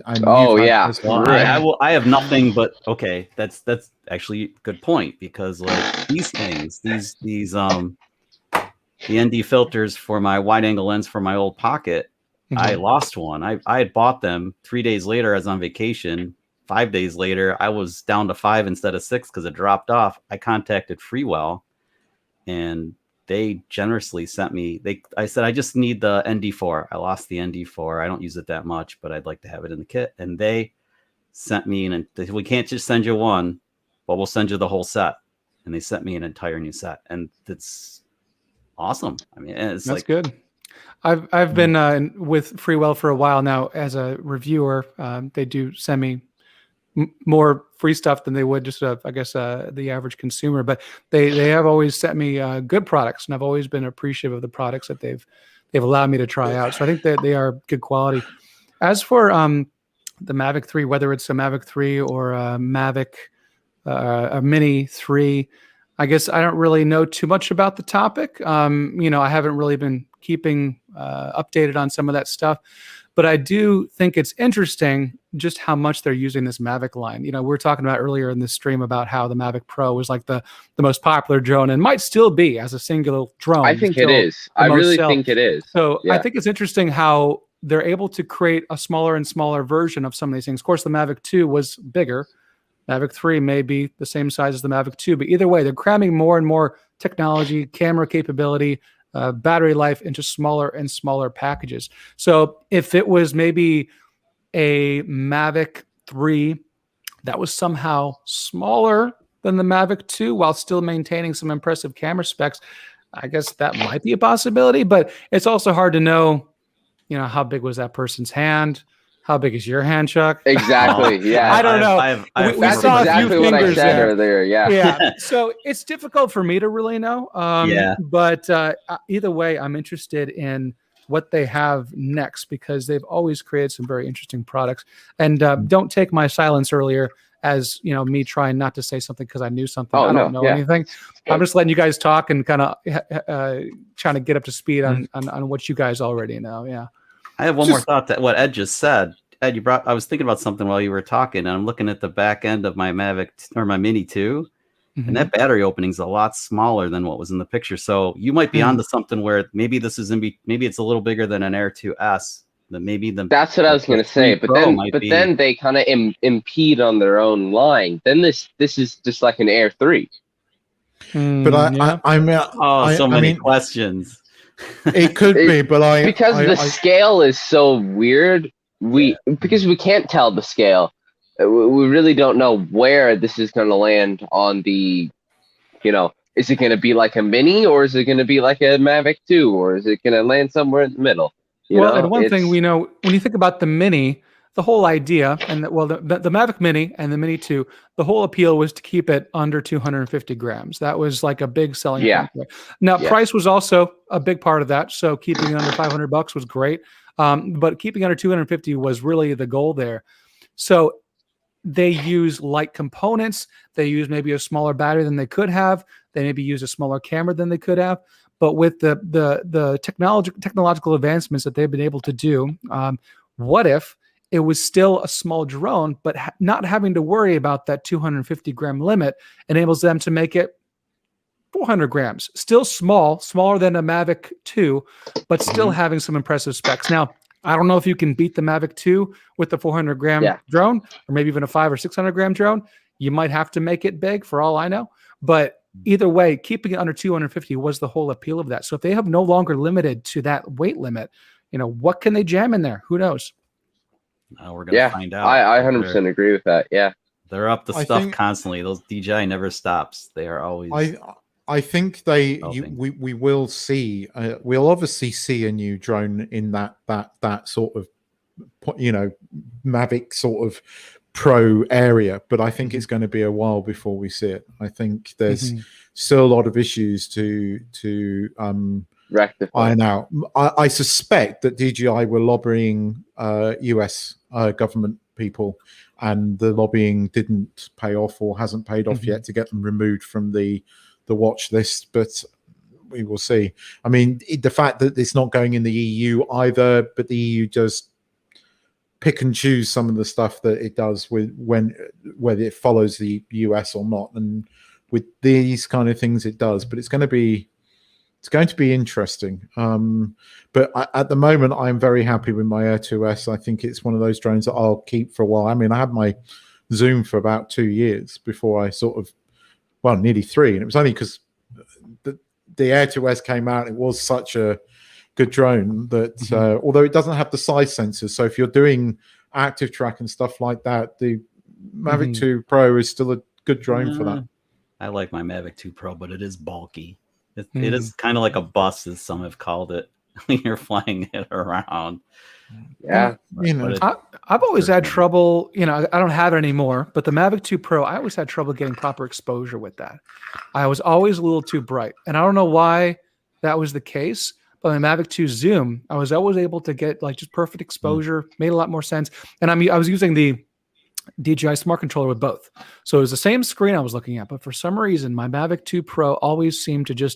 I have nothing but that's actually a good point, because like these things, these the ND filters for my wide angle lens for my old pocket, I lost one. I had bought them 3 days later. I was on vacation. 5 days later, I was down to 5 instead of 6 because it dropped off. I contacted Freewell, and they generously sent me. I said, I just need the ND4. I lost the ND4. I don't use it that much, but I'd like to have it in the kit. And they sent me they said, we can't just send you one, but we'll send you the whole set. And they sent me an entire new set, and it's awesome. I mean, that's good. I've been with Freewell for a while now as a reviewer. They do send me more free stuff than they would just the average consumer, but they have always sent me good products, and I've always been appreciative of the products that they've allowed me to try out. So I think that they are good quality. As for the Mavic 3, whether it's a Mavic 3 or a Mavic a Mini 3, I guess I don't really know too much about the topic. I haven't really been keeping updated on some of that stuff, but I do think it's interesting just how much they're using this Mavic line. We were talking about earlier in this stream about how the Mavic Pro was like the most popular drone, and might still be as a singular drone. I think it is. I really think it is. So I think it's interesting how they're able to create a smaller and smaller version of some of these things. Of course, the Mavic 2 was bigger. Mavic 3 may be the same size as the Mavic 2, but either way, they're cramming more and more technology, camera capability, battery life into smaller and smaller packages. So if it was maybe a Mavic 3 that was somehow smaller than the Mavic 2 while still maintaining some impressive camera specs, I guess that might be a possibility, but it's also hard to know, how big was that person's hand? How big is your hand, Chuck? Exactly. Yeah. I don't know. We saw exactly what I said earlier. Yeah. Yeah. So it's difficult for me to really know. But either way, I'm interested in what they have next, because they've always created some very interesting products. And don't take my silence earlier as me trying not to say something because I knew something. I don't know anything. I'm just letting you guys talk and kind of trying to get up to speed on what you guys already know. Yeah. I have one more thought that what Ed just said. Ed, I was thinking about something while you were talking, and I'm looking at the back end of my Mavic or my Mini 2, and that battery opening is a lot smaller than what was in the picture. So you might be onto something where maybe this is maybe it's a little bigger than an Air 2S. That's what I was going to say. But then they kind of impede on their own line. Then this is just like an Air 3. But so many questions. It could be, but because the scale is so weird. Because we can't tell the scale. We really don't know where this is going to land on the. Is it going to be like a Mini, or is it going to be like a Mavic 2, or is it going to land somewhere in the middle? And one thing we know, when you think about the Mini, the whole idea, and well, the Mavic Mini and the Mini 2, the whole appeal was to keep it under 250 grams. That was like a big selling point. Now, price was also a big part of that. So keeping it under $500 was great, but keeping under 250 was really the goal there. So they use light components. They use maybe a smaller battery than they could have. They maybe use a smaller camera than they could have. But with the technological advancements that they've been able to do, what if it was still a small drone, but not having to worry about that 250 gram limit enables them to make it 400 grams, still small, smaller than a Mavic 2, but still having some impressive specs. Now, I don't know if you can beat the Mavic 2 with the 400 gram drone, or maybe even a 500 or 600 gram drone. You might have to make it big for all I know. But either way, keeping it under 250 was the whole appeal of that. So if they have no longer limited to that weight limit, what can they jam in there? Who knows? Now we're going to find out. I 100% agree with that. Yeah. They're up to stuff constantly. Those DJI never stops. They are always. I think we will see. We'll obviously see a new drone in that sort of, Mavic sort of Pro area, but I think it's going to be a while before we see it. I think there's still a lot of issues to rectify, iron out. I suspect that DJI were lobbying US government people, and the lobbying didn't pay off or hasn't paid off yet to get them removed from the watch list, but we will see. I mean, the fact that it's not going in the EU either, but the EU does pick and choose some of the stuff that it does with whether it follows the US or not, and with these kind of things it does. But it's going to be interesting. But at the moment, I'm very happy with my Air 2S. I think it's one of those drones that I'll keep for a while. I mean, I had my Zoom for about 2 years before I nearly 3, and it was only because the Air 2S came out. It was such a good drone that although it doesn't have the size sensors, so if you're doing active track and stuff like that, the Mavic 2 Pro is still a good drone for that. I like my Mavic 2 Pro, but it is bulky. It is kind of like a bus, as some have called it, when you're flying it around. Yeah, I've always had trouble. I don't have it anymore, but the Mavic 2 Pro, I always had trouble getting proper exposure with that. I was always a little too bright, and I don't know why that was the case. But my Mavic 2 Zoom, I was always able to get just perfect exposure. Made a lot more sense, and I was using the DJI Smart Controller with both, so it was the same screen I was looking at. But for some reason, my Mavic 2 Pro always seemed to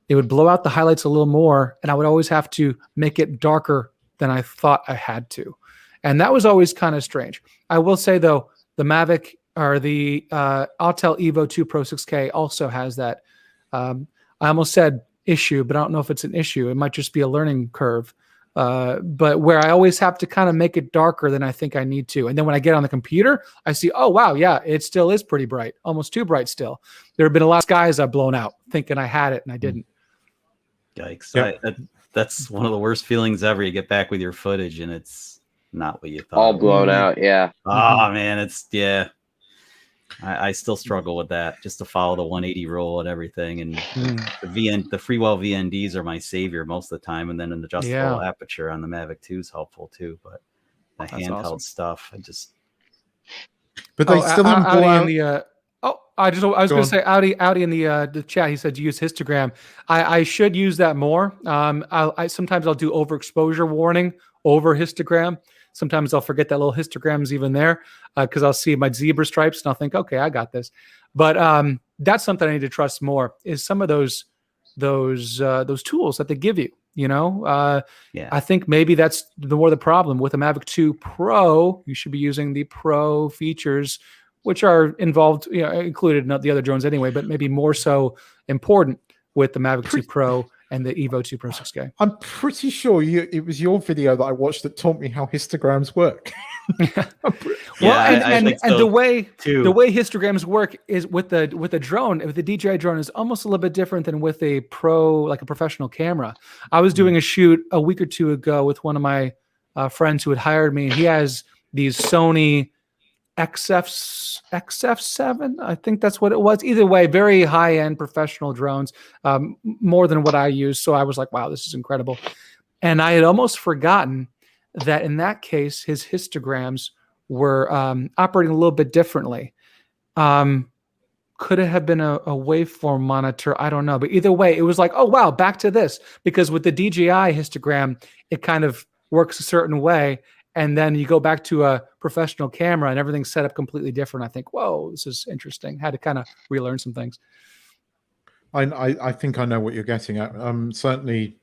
it would blow out the highlights a little more, and I would always have to make it darker than I thought I had to. And that was always kind of strange. I will say, though, the Mavic or the Autel Evo 2 Pro 6K also has that. I almost said issue, but I don't know if it's an issue. It might just be a learning curve. But where I always have to kind of make it darker than I think I need to. And then when I get on the computer, I see, oh, wow, yeah, it still is pretty bright, almost too bright still. There have been a lot of skies I've blown out thinking I had it and I didn't. Yikes. Yep. That's one of the worst feelings ever. You get back with your footage and it's not what you thought. All blown out, yeah. Oh, man, I still struggle with that, just to follow the 180 rule and everything. And the Freewell VNDs are my savior most of the time. And then an adjustable aperture on the Mavic 2 is helpful too. But the handheld stuff, But they still haven't blown out. I was going to say, Audi in the chat, he said use histogram. I should use that more. Sometimes I'll do overexposure warning over histogram. Sometimes I'll forget that little histogram's even there because I'll see my zebra stripes and I'll think, okay, I got this. But that's something I need to trust more, is some of those tools that they give you. I think maybe that's the problem with the Mavic 2 Pro. You should be using the Pro features, which are involved, included in the other drones anyway, but maybe more so important with the Mavic 2 Pro and the Evo 2 Pro 6K. I'm pretty sure it was your video that I watched that taught me how histograms work. And the way histograms work is with the drone, with the DJI drone, is almost a little bit different than with a pro, like a professional camera. I was doing a shoot a week or two ago with one of my friends who had hired me, and he has these Sony XF7, I think that's what it was. Either way, very high-end professional drones, more than what I use. So I was like, wow, this is incredible. And I had almost forgotten that in that case, his histograms were operating a little bit differently. Could it have been a waveform monitor? I don't know. But either way, it was like, oh, wow, back to this. Because with the DJI histogram, it kind of works a certain way. And then you go back to a professional camera and everything's set up completely different. I think, whoa, this is interesting. Had to kind of relearn some things. I think I know what you're getting at. Certainly,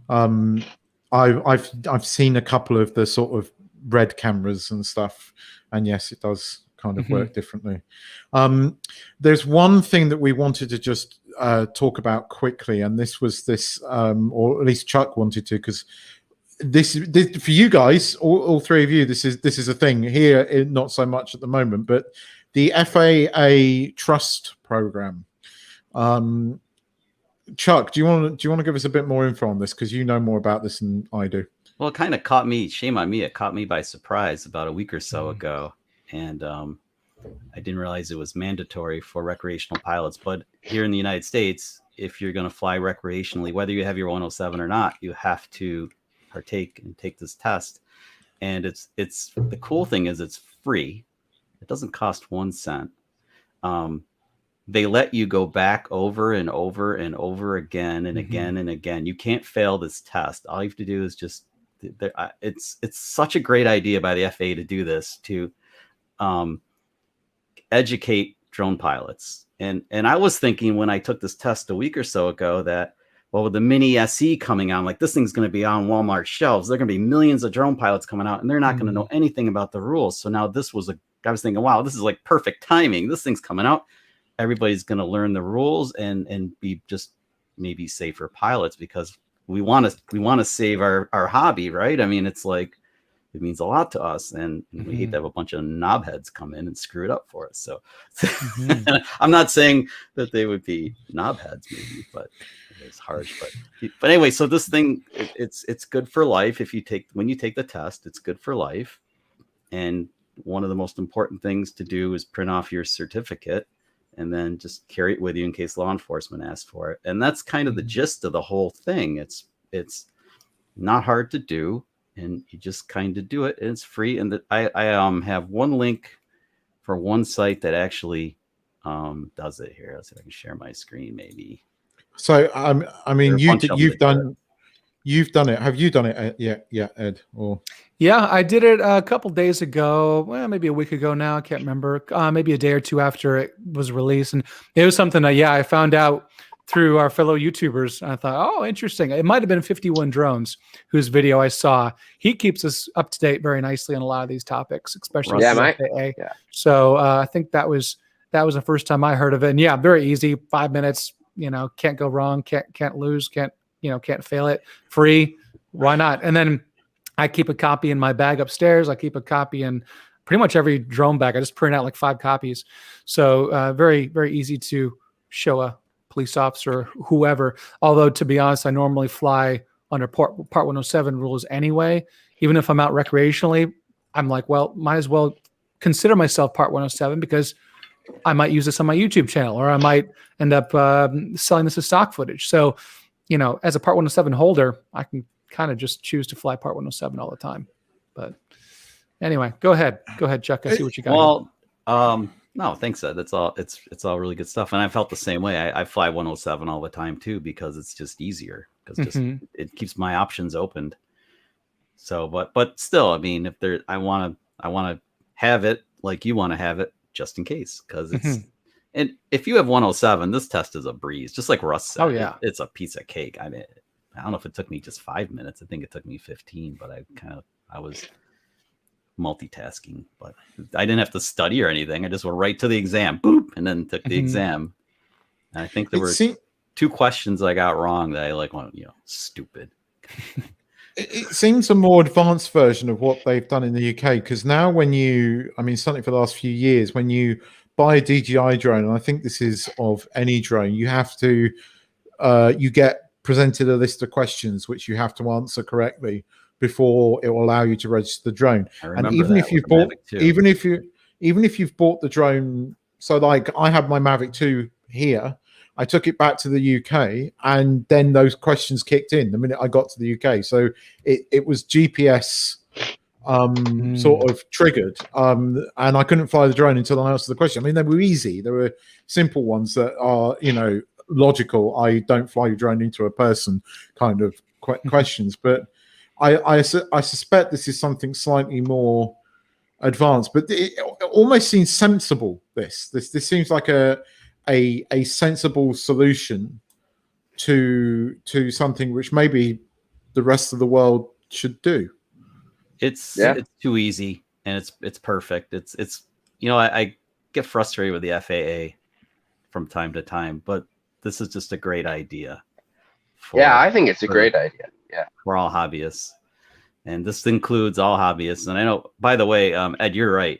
I've seen a couple of the sort of red cameras and stuff, and yes, it does kind of work differently. There's one thing that we wanted to just talk about quickly, and this was this, or at least Chuck wanted to, because this for you guys, all three of you, this is a thing here. Not so much at the moment, but the FAA Trust program. Chuck, do you want to give us a bit more info on this, because you know more about this than I do? Well, it kind of caught me. Shame on me. It caught me by surprise about a week or so ago, and I didn't realize it was mandatory for recreational pilots. But here in the United States, if you're going to fly recreationally, whether you have your 107 or not, you have to partake and take this test. And it's the cool thing is it's free. It doesn't cost 1 cent. They let you go back over and over and over again and again and again. You can't fail this test. All you have to do is just, it's such a great idea by the FAA to do this, to educate drone pilots. And I was thinking when I took this test a week or so ago that, well, with the Mini SE coming on, like this thing's going to be on Walmart shelves. There are going to be millions of drone pilots coming out, and they're not going to know anything about the rules. So now I was thinking, wow, this is like perfect timing. This thing's coming out. Everybody's going to learn the rules and be just maybe safer pilots, because we want to save our hobby, right? I mean, it's like, it means a lot to us, and we hate to have a bunch of knobheads come in and screw it up for us. So I'm not saying that they would be knobheads, maybe, but it's harsh. But anyway, so this thing, it's good for life. When you take the test, it's good for life. And one of the most important things to do is print off your certificate and then just carry it with you in case law enforcement asks for it. And that's kind of the gist of the whole thing. It's not hard to do, and you just kind of do it, and it's free. And that I have one link for one site that actually does it here. Let's see if I can share my screen, maybe. So I mean, you've done it. Have you done it yet, Ed? Or yeah, I did it a couple days ago. Well, maybe a week ago now. I can't remember. Maybe a day or two after it was released, and it was something that I found out through our fellow YouTubers. And I thought, oh, interesting. It might have been 51 Drones, whose video I saw. He keeps us up to date very nicely on a lot of these topics, especially FAA. Yeah. So I think that was the first time I heard of it. And yeah, very easy. 5 minutes. Can't go wrong. Can't lose. Can't fail it. Free. Why not? And then I keep a copy in my bag upstairs. I keep a copy in pretty much every drone bag. I just print out like 5 copies. So very, very easy to show a police officer, whoever. Although, to be honest, I normally fly under Part 107 rules anyway. Even if I'm out recreationally, I'm like, well, might as well consider myself Part 107, because I might use this on my YouTube channel, or I might end up selling this as stock footage. So, as a Part 107 holder, I can kind of just choose to fly Part 107 all the time. But anyway, go ahead, Chuck. I see what you got. Well, no, thanks, Ed. It's all really good stuff. And I felt the same way. I fly 107 all the time too, because it's just easier, because it keeps my options opened. So, but still, I mean, if I want to have it like you want to have it, just in case, because it's. And if you have 107, this test is a breeze, just like Russ said. Oh yeah, it's a piece of cake. I mean, I don't know if it took me just 5 minutes. I think it took me 15, but I was multitasking, but I didn't have to study or anything. I just went right to the exam, boop, and then took the exam. And I think there were 2 questions I got wrong that I went, stupid. It seems a more advanced version of what they've done in the UK, because now certainly for the last few years, when you buy a DJI drone, and I think this is of any drone, you have to, you get presented a list of questions which you have to answer correctly before it will allow you to register the drone. And even if you've bought the drone, so like I have my Mavic 2 here, I took it back to the UK, and then those questions kicked in the minute I got to the UK. So it was GPS sort of triggered, and I couldn't fly the drone until I answered the question. I mean, they were easy. There were simple ones that are, you know, logical. I don't fly your drone into a person kind of questions, but I suspect this is something slightly more advanced, but it almost seems sensible. This seems like a sensible solution to something which maybe the rest of the world should do. It's too easy, and it's perfect. It's you know, I get frustrated with the FAA from time to time, but this is just a great idea. I think it's a great idea. Yeah, for all hobbyists, and this includes all hobbyists. And I know, by the way, Ed, you're right.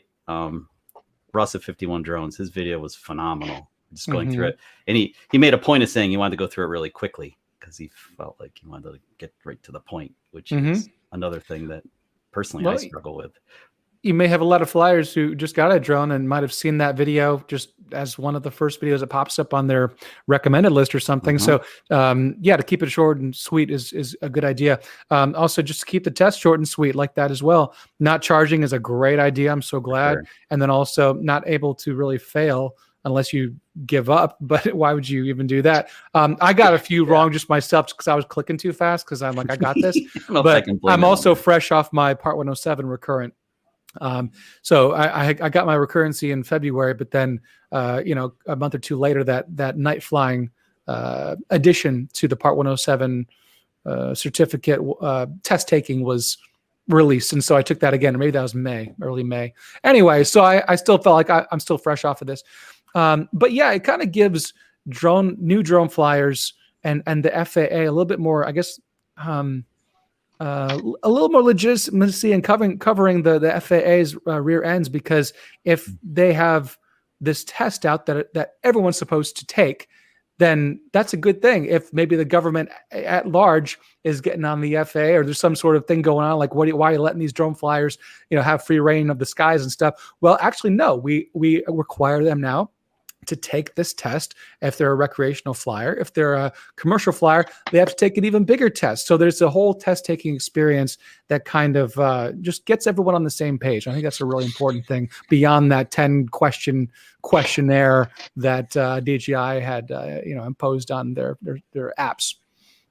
Russ at 51 Drones, his video was phenomenal. Just going through it, and he made a point of saying he wanted to go through it really quickly because he felt like he wanted to get right to the point, which is another thing that personally I struggle with. You may have a lot of flyers who just got a drone and might have seen that video just as one of the first videos that pops up on their recommended list or something. So yeah, to keep it short and sweet is a good idea. Also, just to keep the test short and sweet like that as well. Not charging is a great idea. I'm so glad. Sure. And then also not able to really fail unless you give up. But why would you even do that? I got a few wrong just myself because I was clicking too fast because I'm like, I got this. But I'm also fresh off my Part 107 recurrent. So I got my recurrency in February, but then, you know, a month or two later, that night flying addition to the Part 107 certificate test taking was released. And so I took that again. Maybe that was early May. Anyway, so I still felt like I'm still fresh off of this. But yeah, it kind of gives new drone flyers and the FAA a little bit more, I guess, a little more legitimacy in covering the FAA's rear ends, because if they have this test out that everyone's supposed to take, then that's a good thing. If maybe the government at large is getting on the FAA, or there's some sort of thing going on, like why are you letting these drone flyers, you know, have free reign of the skies and stuff? Well, actually, no, we require them now to take this test. If they're a recreational flyer, if they're a commercial flyer, they have to take an even bigger test. So there's a whole test taking experience that kind of just gets everyone on the same page. I think that's a really important thing beyond that 10 questionnaire that DJI had imposed on their apps.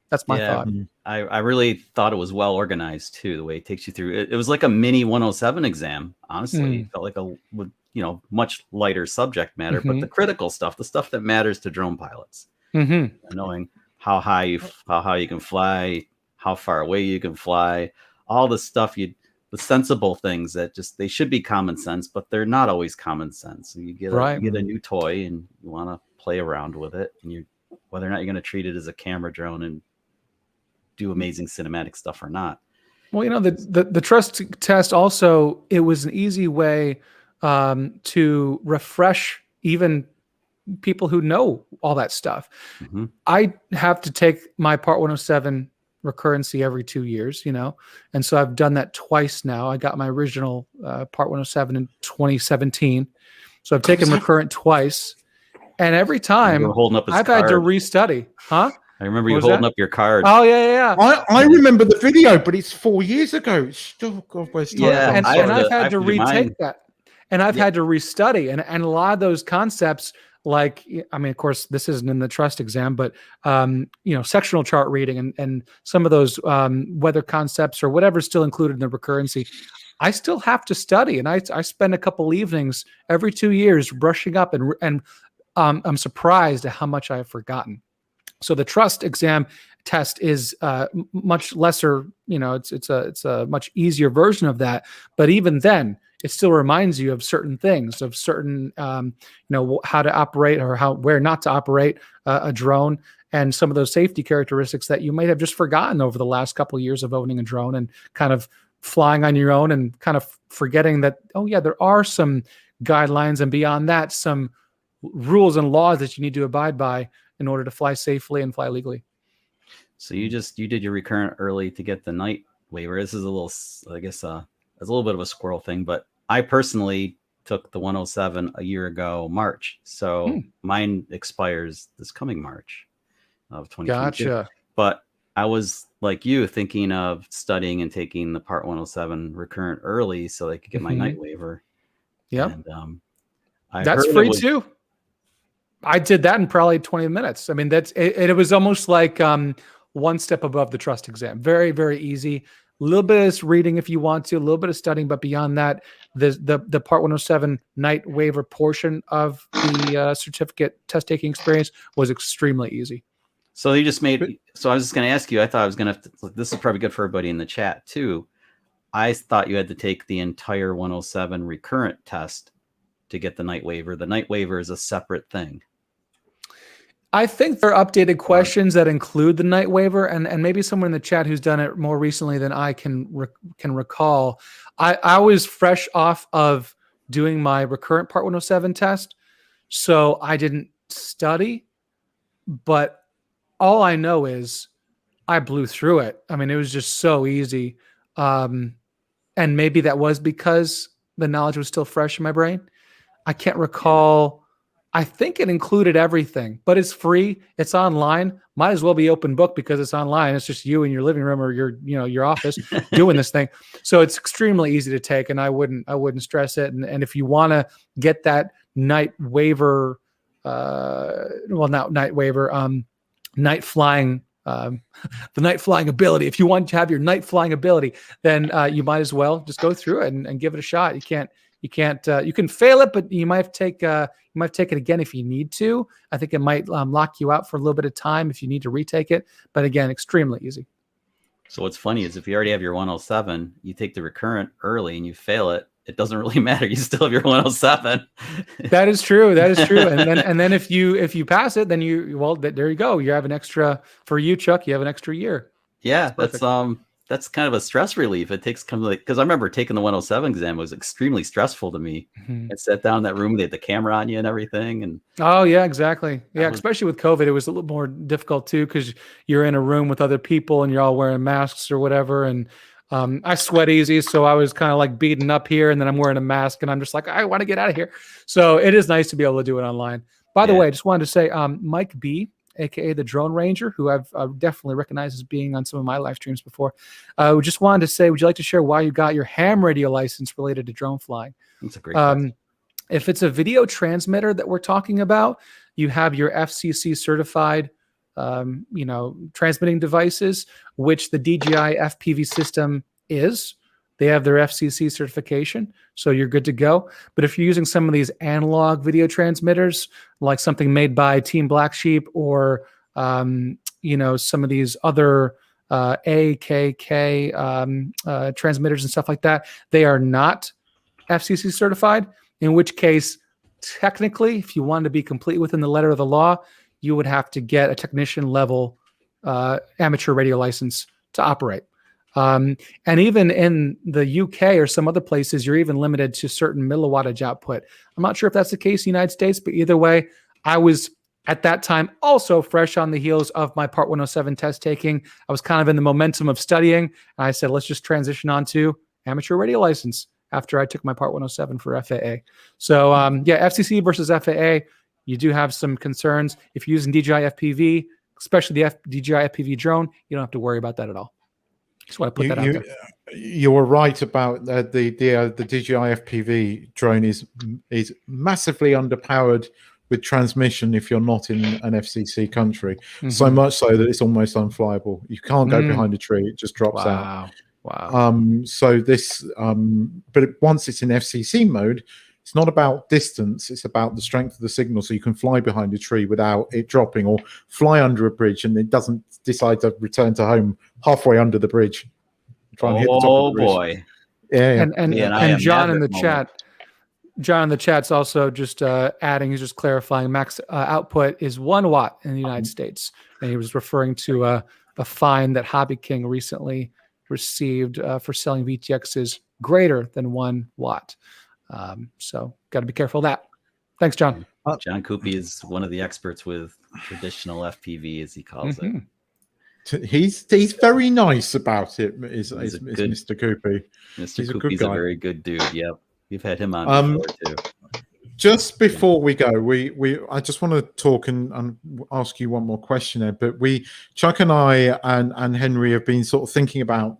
That's my thought. I really thought it was well organized too, the way it takes you through it. It was like a mini 107 exam. Honestly, it felt like much lighter subject matter, but the critical stuff, the stuff that matters to drone pilots, knowing how high you can fly, how far away you can fly, all the stuff, the sensible things that they should be common sense, but they're not always common sense. So you get a new toy and you want to play around with it, and whether or not you're going to treat it as a camera drone and do amazing cinematic stuff or not. Well, you know, the trust test also, it was an easy way to refresh even people who know all that stuff. I have to take my Part 107 recurrency every 2 years, you know, and so I've done that twice now. I got my original Part 107 in 2017, so I've taken recurrent twice, and every time I've had to restudy. I remember you holding up your card. Oh yeah. I remember the video, but it's 4 years ago. It's still, God, where's time? Yeah, and I've had to retake that. And I've had to restudy, and a lot of those concepts, like, I mean, of course, this isn't in the trust exam, but sectional chart reading and some of those weather concepts or whatever's still included in the recurrency, I still have to study, and I spend a couple evenings every 2 years brushing up, and I'm surprised at how much I have forgotten. So the trust exam test is much lesser. You know, it's a much easier version of that, but even then, it still reminds you of certain things, of certain, how to operate or where not to operate a drone, and some of those safety characteristics that you might have just forgotten over the last couple of years of owning a drone and kind of flying on your own and kind of forgetting that, oh yeah, there are some guidelines, and beyond that, some rules and laws that you need to abide by in order to fly safely and fly legally. So you did your recurrent early to get the night waiver. This is a little, I guess, it's a little bit of a squirrel thing, but I personally took the 107 a year ago, March. So mine expires this coming March of 2022. Gotcha. But I was like you, thinking of studying and taking the Part 107 recurrent early so I could get my night waiver. Yeah. And that's free too. I did that in probably 20 minutes. I mean, it was almost like one step above the trust exam. Very, very easy. A little bit of reading if you want to, a little bit of studying, but beyond that, the Part 107 night waiver portion of the certificate test taking experience was extremely easy. So they just made. So I was just going to ask you. I thought I was going to. This is probably good for everybody in the chat too. I thought you had to take the entire 107 recurrent test to get the night waiver. The night waiver is a separate thing. I think there are updated questions that include the night waiver, and maybe someone in the chat who's done it more recently than I can recall. I was fresh off of doing my recurrent Part 107 test, so I didn't study, but all I know is I blew through it. I mean, it was just so easy. And maybe that was because the knowledge was still fresh in my brain. I can't recall. I think it included everything, but it's free. It's online. Might as well be open book because it's online. It's just you in your living room or your office doing this thing. So it's extremely easy to take, and I wouldn't stress it. And if you want to get that night waiver, night flying, the night flying ability. If you want to have your night flying ability, then you might as well just go through it and give it a shot. You can fail it, but you might take it again if you need to. I think it might lock you out for a little bit of time if you need to retake it. But again, extremely easy. So what's funny is if you already have your 107, you take the recurrent early and you fail it, it doesn't really matter. You still have your 107. That is true. That is true. And then if you pass it, then there you go. You have an extra, for you, Chuck, you have an extra year. Yeah, that's kind of a stress relief. It takes because I remember taking the 107 exam. It was extremely stressful to me. I sat down in that room, they had the camera on you and everything. And oh yeah, exactly. Yeah, especially with COVID, it was a little more difficult too because you're in a room with other people and you're all wearing masks or whatever. And I sweat easy, so I was kind of like beaten up here, and then I'm wearing a mask, and I'm just like, I want to get out of here. So it is nice to be able to do it online. By the way, I just wanted to say, Mike B, aka the Drone Ranger, who I've definitely recognized as being on some of my live streams before, we just wanted to say, would you like to share why you got your ham radio license related to drone flying? That's a great question. If it's a video transmitter that we're talking about, you have your FCC certified transmitting devices, which the DJI FPV system is. They have their FCC certification, so you're good to go. But if you're using some of these analog video transmitters, like something made by Team Black Sheep or some of these other AKK transmitters and stuff like that, they are not FCC certified. In which case, technically, if you wanted to be complete within the letter of the law, you would have to get a technician level amateur radio license to operate. And even in the UK or some other places, you're even limited to certain milliwattage output. I'm not sure if that's the case in the United States, but either way, I was at that time also fresh on the heels of my Part 107 test taking. I was kind of in the momentum of studying, and I said, let's just transition on to amateur radio license after I took my Part 107 for FAA. So FCC versus FAA, you do have some concerns. If you're using DJI FPV, especially the DJI FPV drone, you don't have to worry about that at all. Just want to put that out there. You were right about the DJI FPV drone is massively underpowered with transmission if you're not in an FCC country. So much so that it's almost unflyable. You can't go behind a tree; it just drops out. Wow. So this, but once it's in FCC mode, it's not about distance. It's about the strength of the signal. So you can fly behind a tree without it dropping, or fly under a bridge and it doesn't decide to return to home halfway under the bridge. Try and hit the top of the bridge. Boy. Yeah. And John in the chat. John in the chat's also just adding, he's just clarifying, max output is 1 watt in the United States. And he was referring to a fine that Hobby King recently received for selling VTXs greater than 1 watt. So got to be careful of that. Thanks, John. John Coopy is one of the experts with traditional FPV, as he calls it. He's very nice about it. Is Mr. Coopy? Mr. Coopy's a very good dude. Yep. We've had him on before too. Just before we go, I just want to talk and ask you one more question, Ed. But Chuck and I and Henry have been sort of thinking about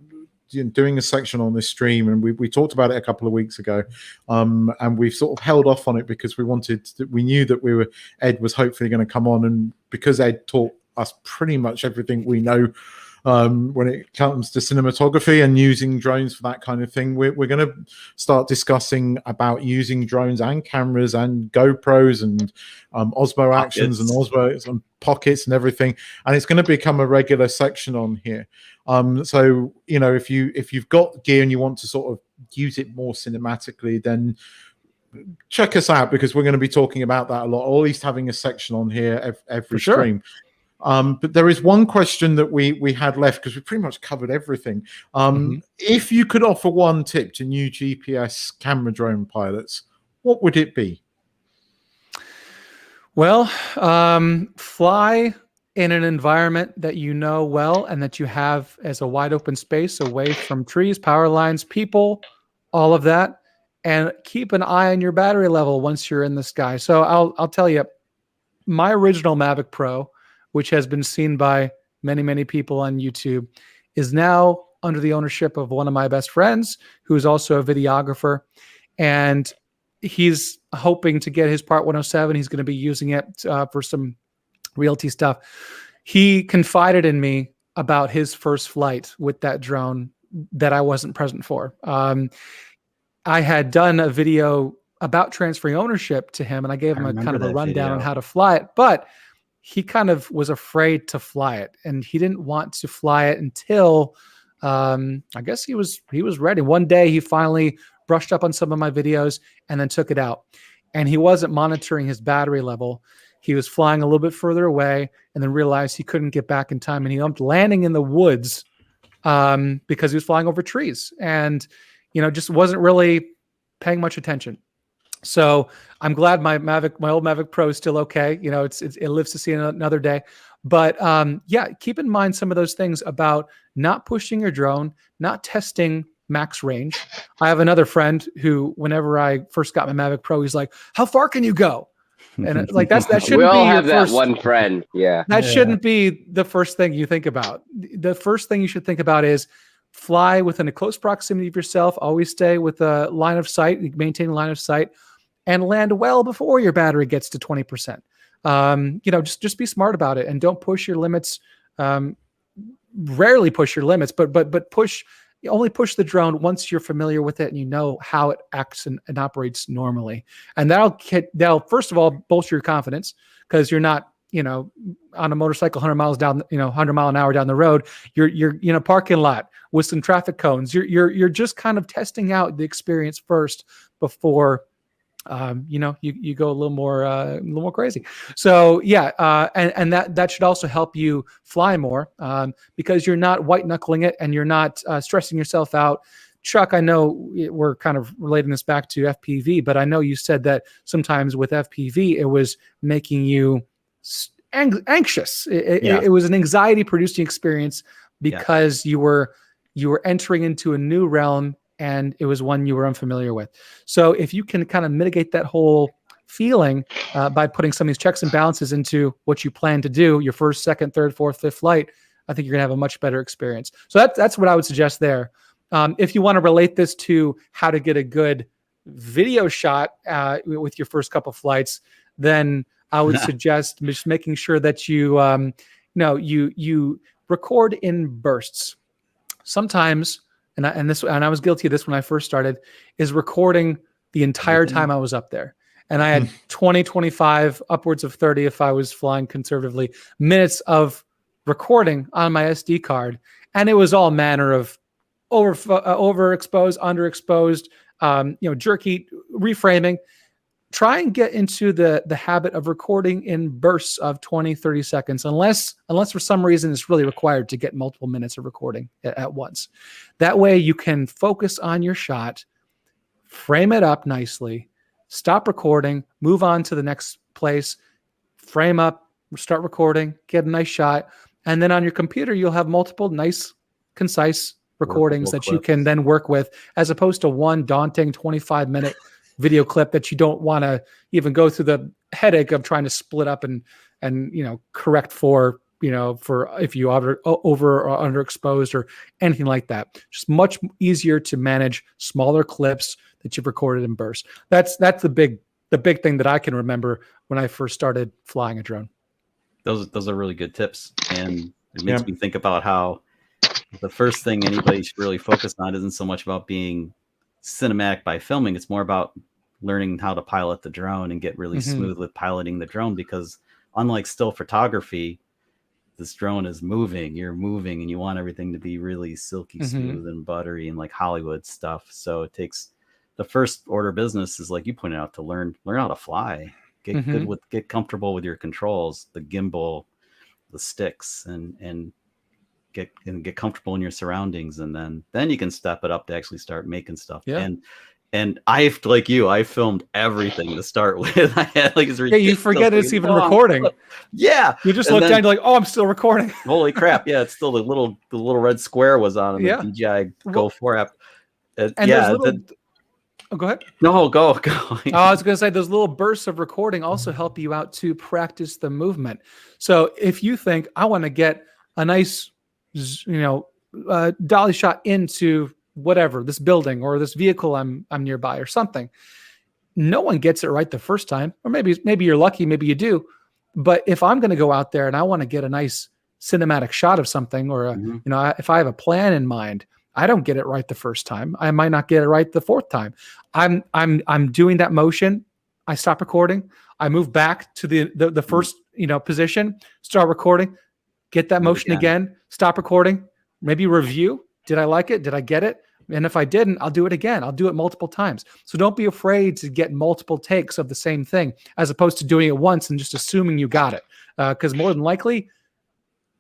doing a section on this stream, and we talked about it a couple of weeks ago, and we've sort of held off on it because we knew that Ed was hopefully going to come on, and because Ed taught us pretty much everything we know when it comes to cinematography and using drones for that kind of thing. We're going to start discussing about using drones and cameras and GoPros and Osmo Actions and Osmo and pockets and everything, and it's going to become a regular section on here. So if you've got gear and you want to sort of use it more cinematically, then check us out, because we're going to be talking about that a lot, or at least having a section on here every stream. But there is one question that we had left, because we pretty much covered everything. If you could offer one tip to new GPS camera drone pilots, what would it be? Well, fly in an environment that you know well and that you have as a wide open space away from trees, power lines, people, all of that, and keep an eye on your battery level once you're in the sky. So I'll tell you, my original Mavic Pro, which has been seen by many, many people on YouTube, is now under the ownership of one of my best friends, who's also a videographer. And he's hoping to get his Part 107. He's going to be using it for some realty stuff. He confided in me about his first flight with that drone that I wasn't present for. I had done a video about transferring ownership to him, and I gave him a kind of a rundown on how to fly it, but he kind of was afraid to fly it, and he didn't want to fly it until I guess he was ready. One day he finally brushed up on some of my videos and then took it out, and he wasn't monitoring his battery level. He was flying a little bit further away and then realized he couldn't get back in time, and he ended up landing in the woods because he was flying over trees and just wasn't really paying much attention. So I'm glad my old Mavic Pro is still okay. It lives to see another day. But keep in mind some of those things about not pushing your drone, not testing max range. I have another friend who, whenever I first got my Mavic Pro, he's like, "How far can you go?" And like that shouldn't we all be have your that first, one friend. Yeah, that shouldn't be the first thing you think about. The first thing you should think about is fly within a close proximity of yourself. Always stay with a line of sight, maintain a line of sight, and land well before your battery gets to 20%. Just be smart about it and don't push your limits. Rarely push your limits, but only push the drone once you're familiar with it and you know how it acts and operates normally. And that'll first of all bolster your confidence, because you're not on a motorcycle 100 miles down, 100 mile an hour down the road. You're in a parking lot with some traffic cones. You're just kind of testing out the experience first before you go a little more crazy. So and that should also help you fly more, because you're not white knuckling it and you're not stressing yourself out. Chuck, I know we're kind of relating this back to FPV, but I know you said that sometimes with FPV it was making you anxious. It was an anxiety producing experience because you were entering into a new realm, and it was one you were unfamiliar with. So if you can kind of mitigate that whole feeling by putting some of these checks and balances into what you plan to do, your first, second, third, fourth, fifth flight, I think you're gonna have a much better experience. So that's what I would suggest there. If you want to relate this to how to get a good video shot with your first couple flights, then I would suggest just making sure that you record in bursts. Sometimes, and I was guilty of this when I first started, is recording the entire time I was up there. And I had 20, 25, upwards of 30, if I was flying conservatively, minutes of recording on my SD card. And it was all manner of overexposed, underexposed, jerky, reframing. Try and get into the habit of recording in bursts of 20, 30 seconds, unless for some reason it's really required to get multiple minutes of recording at once. That way you can focus on your shot, frame it up nicely, stop recording, move on to the next place, frame up, start recording, get a nice shot. And then on your computer, you'll have multiple nice, concise recordings that you can then work with, as opposed to one daunting 25-minute video clip that you don't want to even go through the headache of trying to split up and correct for if you over or underexposed or anything like that. Just much easier to manage smaller clips that you've recorded in bursts. That's the big thing that I can remember when I first started flying a drone. Those are really good tips, and it makes me think about how the first thing anybody should really focus on isn't so much about being cinematic by filming. It's more about learning how to pilot the drone and get really smooth with piloting the drone, because unlike still photography, this drone is moving, you're moving, and you want everything to be really silky smooth and buttery and like Hollywood stuff. So it takes the first order of business is, like you pointed out, to learn how to fly, get comfortable with your controls, the gimbal, the sticks, and get comfortable in your surroundings, and then you can step it up to actually start making stuff. And I filmed everything to start with. I had it's ridiculous. You forget it's even recording. Yeah, you just look down, you're like, oh, I'm still recording. Holy crap! Yeah, it's still the little red square was on the DJI Go 4 app. Go ahead. No, go. I was going to say, those little bursts of recording also help you out to practice the movement. So if you think, I want to get a nice, dolly shot into whatever, this building or this vehicle I'm nearby or something, no one gets it right the first time. Or maybe you're lucky, maybe you do. But if I'm going to go out there and I want to get a nice cinematic shot of something, or if I have a plan in mind, I don't get it right the first time. I might not get it right the fourth time. I'm doing that motion. I stop recording. I move back to the first position. Start recording. Get that motion again. Stop recording. Maybe review. Did I like it? Did I get it? And if I didn't, I'll do it again. I'll do it multiple times. So don't be afraid to get multiple takes of the same thing, as opposed to doing it once and just assuming you got it. Because more than likely,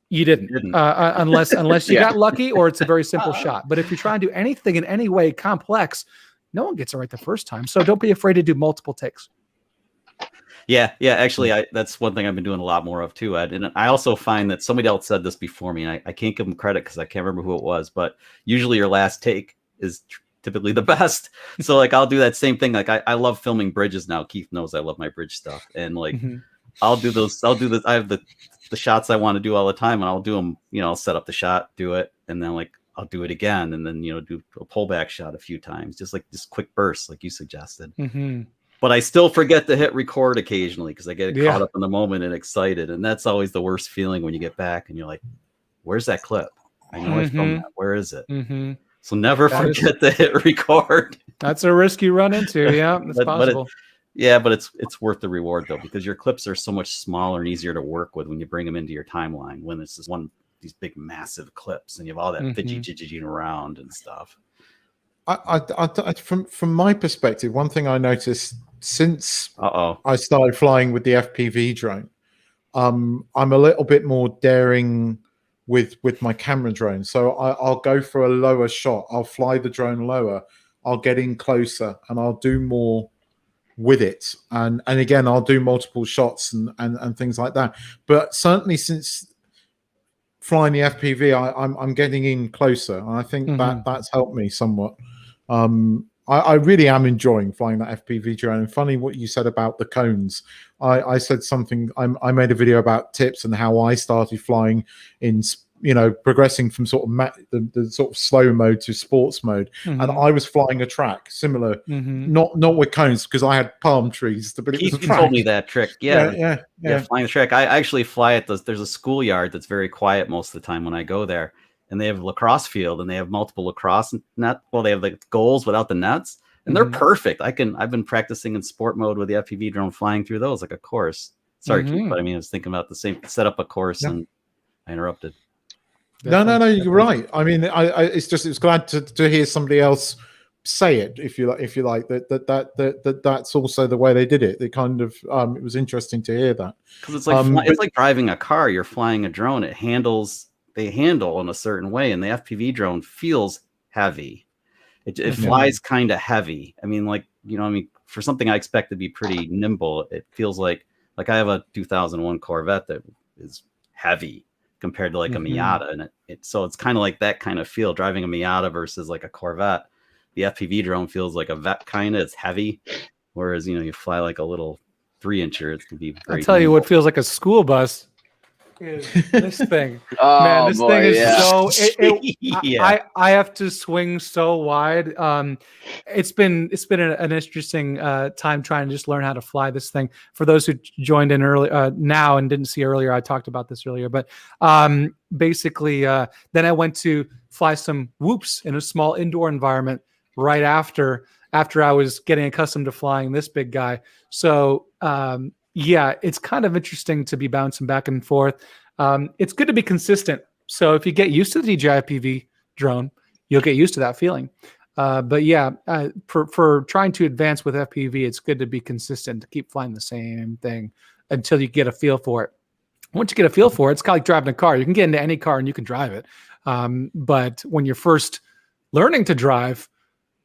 you didn't. Unless you got lucky, or it's a very simple shot. But if you're trying to do anything in any way complex, no one gets it right the first time. So don't be afraid to do multiple takes. Yeah. Actually, that's one thing I've been doing a lot more of too, Ed. And I also find that somebody else said this before me, and I can't give them credit because I can't remember who it was, but usually your last take is typically the best. So I'll do that same thing. I love filming bridges now. Keith knows I love my bridge stuff, and I'll do those. I have the shots I want to do all the time, and I'll do them. I'll set up the shot, do it, and then I'll do it again, and then do a pullback shot a few times, just quick bursts, like you suggested. But I still forget to hit record occasionally because I get caught up in the moment and excited. And that's always the worst feeling when you get back and you're like, where's that clip? I know I filmed that. Where is it? So never forget to hit record. That's a risk you run into. Yeah, it's possible. But it's worth the reward, though, because your clips are so much smaller and easier to work with when you bring them into your timeline. When it's just these big, massive clips and you have all that fidgeting around and stuff. From my perspective, one thing I noticed since I started flying with the FPV drone, I'm a little bit more daring with my camera drone. So I'll go for a lower shot. I'll fly the drone lower. I'll get in closer and I'll do more with it. And again, I'll do multiple shots and things like that. But certainly since flying the FPV, I'm getting in closer. And I think that's helped me somewhat. I really am enjoying flying that FPV drone. And funny what you said about the cones. I said something. I made a video about tips and how I started flying in, progressing from sort of the sort of slow mode to sports mode. And I was flying a track similar, not with cones because I had palm trees. But it was a track. Told me that trick. Yeah, flying the track. I actually fly at there's a schoolyard that's very quiet most of the time when I go there. And they have a lacrosse field, and they have multiple lacrosse net. Well, they have goals without the nets, and they're perfect. I've been practicing in sport mode with the FPV drone, flying through those like a course. Sorry, Keith, but I was thinking about the same. Set up a course, and I interrupted. No, you're right. It was glad to hear somebody else say it. If you like that's also the way they did it. They kind of it was interesting to hear that, because it's it's like driving a car. You're flying a drone. They handle in a certain way, and the FPV drone feels heavy. It flies kind of heavy. For something I expect to be pretty nimble, it feels like I have a 2001 Corvette that is heavy compared to like a Miata, and so it's kind of like that kind of feel driving a Miata versus like a Corvette. The FPV drone feels like a vet kind of. It's heavy, whereas you fly like a little 3-incher. It can be very. I'll tell you what feels like a school bus is this thing. Oh, man, this boy, thing is yeah. so. Yeah. I have to swing so wide. It's been an interesting time trying to just learn how to fly this thing. For those who joined in early now and didn't see earlier, I talked about this earlier. But basically, then I went to fly some whoops in a small indoor environment right after I was getting accustomed to flying this big guy. So yeah, it's kind of interesting to be bouncing back and forth. It's good to be consistent. So if you get used to the DJI FPV drone, you'll get used to that feeling. But yeah, for trying to advance with FPV, it's good to be consistent, to keep flying the same thing until you get a feel for it. Once you get a feel for it, it's kind of like driving a car. You can get into any car and you can drive it. But when you're first learning to drive,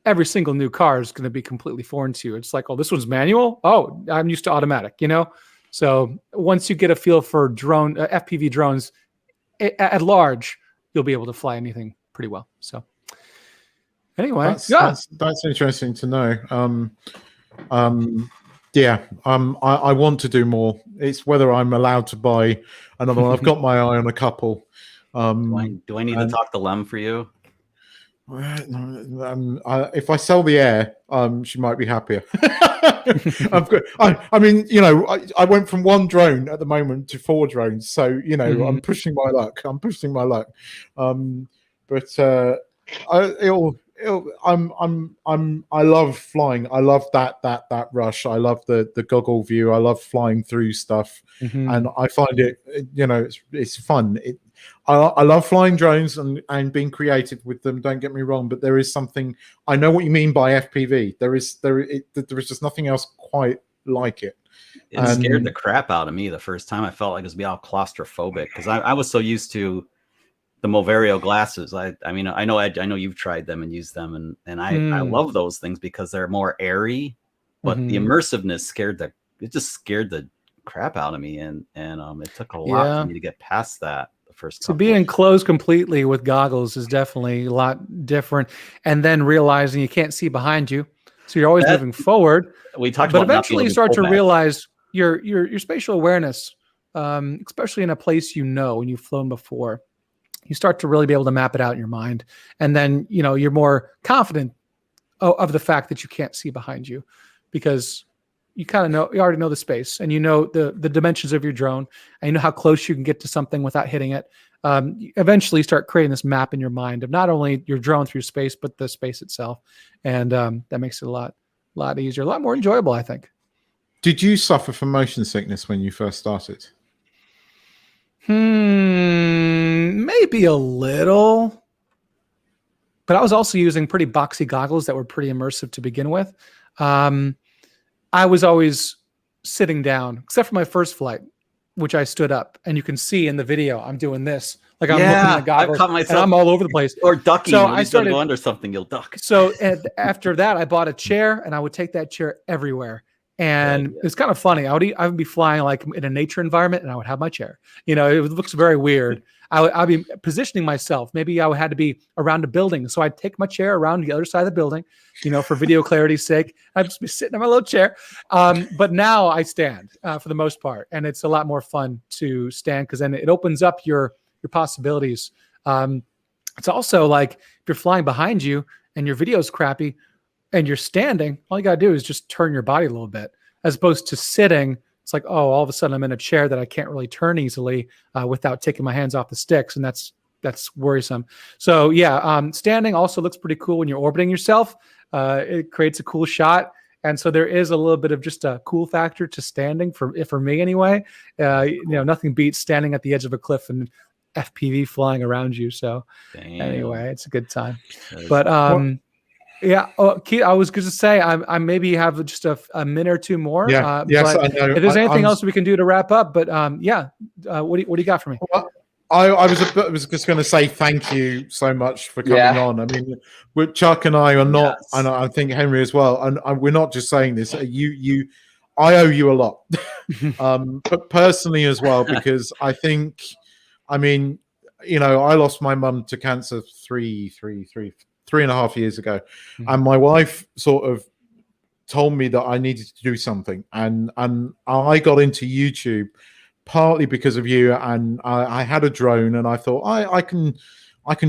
every single new car is going to be completely foreign to you. It's like, oh, this one's manual. Oh, I'm used to automatic, So once you get a feel for FPV drones at large, you'll be able to fly anything pretty well. So anyway, that's interesting to know. I want to do more. It's whether I'm allowed to buy another one. I've got my eye on a couple. Do I need to talk to Lem for you? If I sell the Air, she might be happier. I mean, I went from 1 drone at the moment to 4 drones, so I'm pushing my luck. I love flying. I love that rush. I love the goggle view. I love flying through stuff, and I find it, it's fun. I love flying drones and being creative with them. Don't get me wrong, but there is something. I know what you mean by FPV. There is just nothing else quite like it. It scared the crap out of me the first time. I felt like it was be all claustrophobic because I was so used to the Moverio glasses. I mean, I know you've tried them and used them, and I love those things because they're more airy, but the immersiveness scared the crap out of me, and it took a lot for me to get past that. So being enclosed completely with goggles is definitely a lot different, and then realizing you can't see behind you, so you're always moving forward. We talked but about eventually you start to realize your spatial awareness, especially in a place when you've flown before, you start to really be able to map it out in your mind, and then you're more confident of the fact that you can't see behind you, because you already know the space, and the dimensions of your drone, and you know how close you can get to something without hitting it. You eventually start creating this map in your mind of not only your drone through space, but the space itself. And that makes it a lot easier, a lot more enjoyable, I think. Did you suffer from motion sickness when you first started? Maybe a little, but I was also using pretty boxy goggles that were pretty immersive to begin with. I was always sitting down, except for my first flight, which I stood up, and you can see in the video I'm doing this, like I'm looking at the goggles, and I'm all over the place, or ducking. So when I started to go under something, you'll duck. So after that, I bought a chair, and I would take that chair everywhere. And it's kind of funny. I would be flying like in a nature environment, and I would have my chair. It looks very weird. I'd be positioning myself. Maybe I had to be around a building, so I'd take my chair around the other side of the building, for video clarity's sake. I'd just be sitting in my little chair. But now I stand for the most part, and it's a lot more fun to stand because then it opens up your possibilities. It's also like if you're flying behind you and your video's crappy and you're standing, all you got to do is just turn your body a little bit, as opposed to sitting. It's like, oh, all of a sudden I'm in a chair that I can't really turn easily without taking my hands off the sticks, and that's worrisome. So yeah, standing also looks pretty cool when you're orbiting yourself. It creates a cool shot, and so there is a little bit of just a cool factor to standing for me anyway. Nothing beats standing at the edge of a cliff and FPV flying around you. So anyway, it's a good time. But yeah. Oh, Keith, I was going to say I maybe have just a minute or two more. Yeah. Yes, but I know. If there's anything else we can do to wrap up, but what do you got for me? Well, I was just going to say thank you so much for coming on. I mean, Chuck and I are not, and I think Henry as well, and we're not just saying this. I owe you a lot, but personally as well, because I think I mean, you know, I lost my mum to cancer 3.5 years ago, and my wife sort of told me that I needed to do something, and I got into YouTube partly because of you, and I had a drone, and I thought I can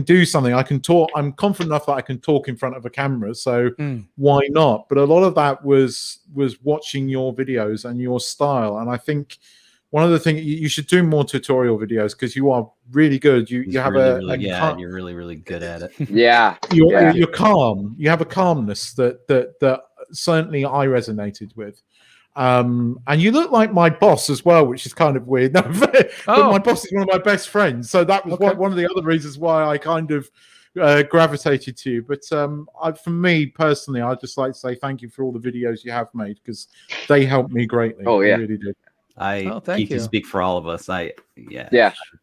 do something. I can talk. I'm confident enough that I can talk in front of a camera, so why not? But a lot of that was watching your videos and your style, and I think one of the things you should do more tutorial videos because you are really good. You have you're really good at it. You're calm. You have a calmness that certainly I resonated with. And you look like my boss as well, which is kind of weird. No, but my boss is one of my best friends, so that was one of the other reasons why I kind of gravitated to you. But for me personally, I'd just like to say thank you for all the videos you have made because they helped me greatly. Oh yeah, they really did. Keith, you speak for all of us. You really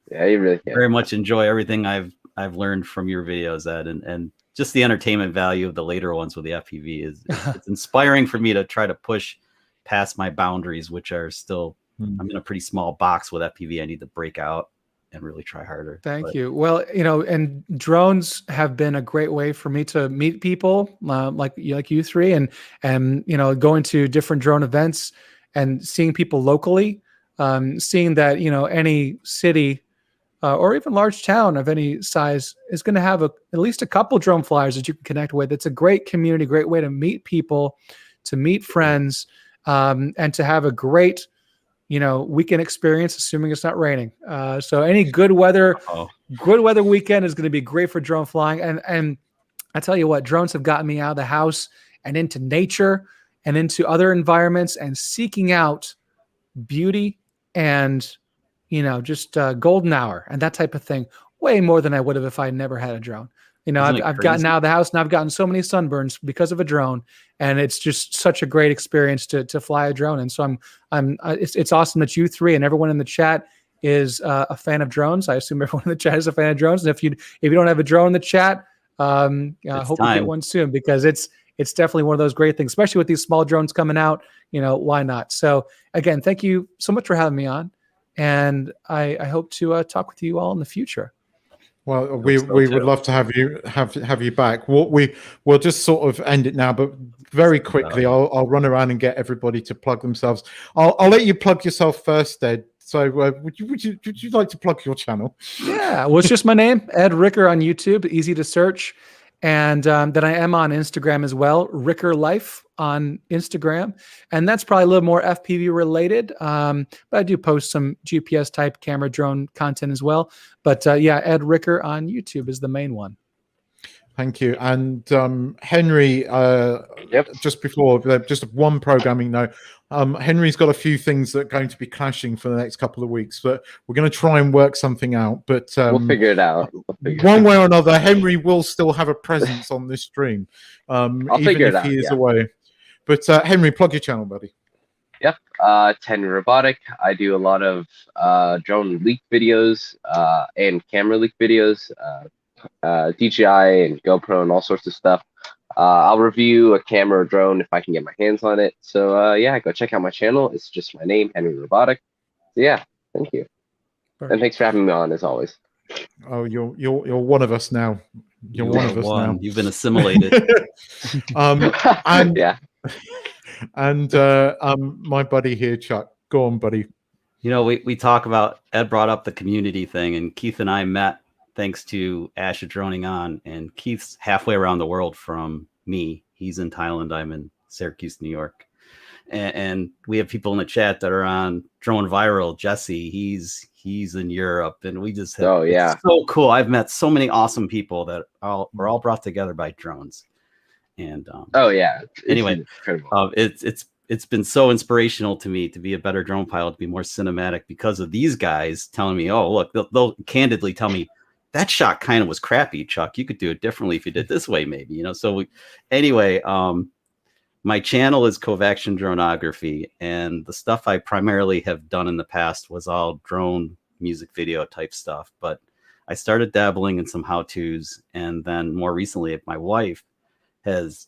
can. Very much enjoy everything I've learned from your videos, Ed, and just the entertainment value of the later ones with the FPV is it's inspiring for me to try to push past my boundaries, which are still I'm in a pretty small box with FPV. I need to break out and really try harder. Thank you. Well, you know, and drones have been a great way for me to meet people like you three, and you know, going to different drone events and seeing people locally, seeing that, you know, any city or even large town of any size is going to have at least a couple drone flyers that you can connect with. It's a great community, great way to meet people, to meet friends, and to have a great, you know, weekend experience, assuming it's not raining. So any good weather weekend is going to be great for drone flying. And I tell you what, drones have gotten me out of the house and into nature and into other environments and seeking out beauty and, you know, just golden hour and that type of thing way more than I would have if I never had a drone. You know, I've gotten out of the house and I've gotten so many sunburns because of a drone, and it's just such a great experience to fly a drone. And so it's awesome that you three and everyone in the chat is a fan of drones. I assume everyone in the chat is a fan of drones. And if you don't have a drone in the chat, I hope you get one soon, because it's definitely one of those great things, especially with these small drones coming out. You know, why not? So again, thank you so much for having me on, and I hope to talk with you all in the future. Well, we would love to have you back. We'll just sort of end it now, but very quickly, I'll run around and get everybody to plug themselves. I'll let you plug yourself first, Ed. So would you like to plug your channel? Yeah, well, it's just my name, Ed Ricker on YouTube, easy to search. And then I am on Instagram as well, Ricker Life on Instagram. And that's probably a little more FPV related. But I do post some GPS type camera drone content as well. But yeah, Ed Ricker on YouTube is the main one. Thank you. And Henry, just before, just one programming note. Henry's got a few things that are going to be clashing for the next couple of weeks, but we're going to try and work something out. But we'll figure it out. One way or another, Henry will still have a presence on this stream, even if he is away. But Henry, plug your channel, buddy. Yep, it's Henry Robotic. I do a lot of drone leak videos and camera leak videos, DJI and GoPro and all sorts of stuff. I'll review a camera or drone if I can get my hands on it. So yeah, go check out my channel. It's just my name, Henry Robotic. So yeah, thank you. Perfect. And thanks for having me on as always. Oh, you're one of us now. You're one of us now. You've been assimilated. And yeah. And my buddy here, Chuck. Go on, buddy. You know, we talk about, Ed brought up the community thing, and Keith and I met thanks to Asha Droning On, and Keith's halfway around the world from me. He's in Thailand. I'm in Syracuse, New York. And we have people in the chat that are on Drone Viral. Jesse, he's in Europe, and we just have, it's so cool. I've met so many awesome people that were all brought together by drones. And anyway, it's been so inspirational to me to be a better drone pilot, to be more cinematic, because of these guys telling me, oh, look, they'll candidly tell me, that shot kind of was crappy, Chuck. You could do it differently if you did this way, maybe, you know. So anyway, my channel is Covaction Dronography, and the stuff I primarily have done in the past was all drone music video type stuff. But I started dabbling in some how-tos, and then more recently, my wife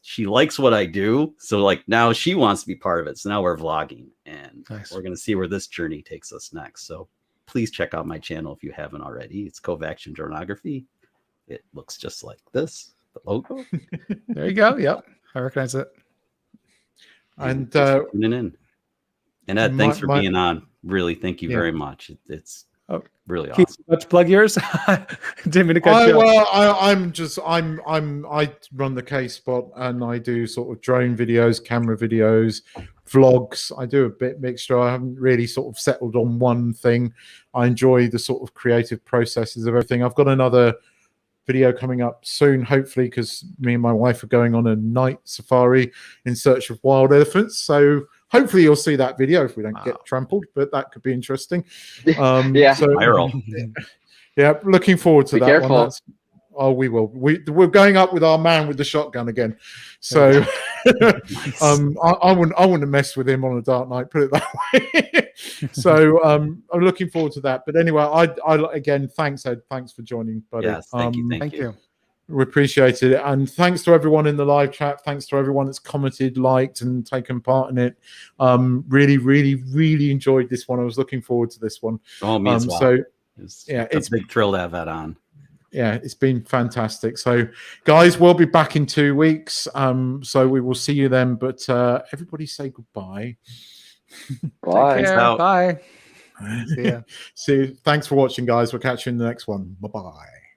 she likes what I do, so like now she wants to be part of it. So now we're vlogging, and we're going to see where this journey takes us next. So please check out my channel if you haven't already. It's Cove Action Dronography. It looks just like this, the logo. There you go. Yep, I recognize it. And tuning in. And Ed, thanks for my- being on. Really, thank you Yeah. very much. It's really Keith, awesome. let's plug yours. Didn't mean to cut you off. Well, I run the K Spot and I do sort of drone videos, camera videos, vlogs. I do a bit mixture. I haven't really sort of settled on one thing. I enjoy the sort of creative processes of everything. I've got another video coming up soon, hopefully, because me and my wife are going on a night safari in search of wild elephants. So hopefully you'll see that video if we don't get trampled, but that could be interesting. Yeah. So, Viral. yeah, looking forward to Be that careful. one. Oh, we will. We're going up with our man with the shotgun again. So I wouldn't mess with him on a dark night, put it that way. So I'm looking forward to that. But anyway, I again, thanks, Ed. Thanks for joining, buddy. Yes, thank you. Thank you. We appreciate it. And thanks to everyone in the live chat. Thanks to everyone that's commented, liked, and taken part in it. Really, really, really enjoyed this one. I was looking forward to this one. Oh, me as well. So it's a big thrill to have that on. yeah, it's been fantastic. So guys, we'll be back in 2 weeks. So we will see you then. But everybody say goodbye. Bye. Take care. out. Bye. See ya. See you. Thanks for watching, guys. We'll catch you in the next one. Bye-bye.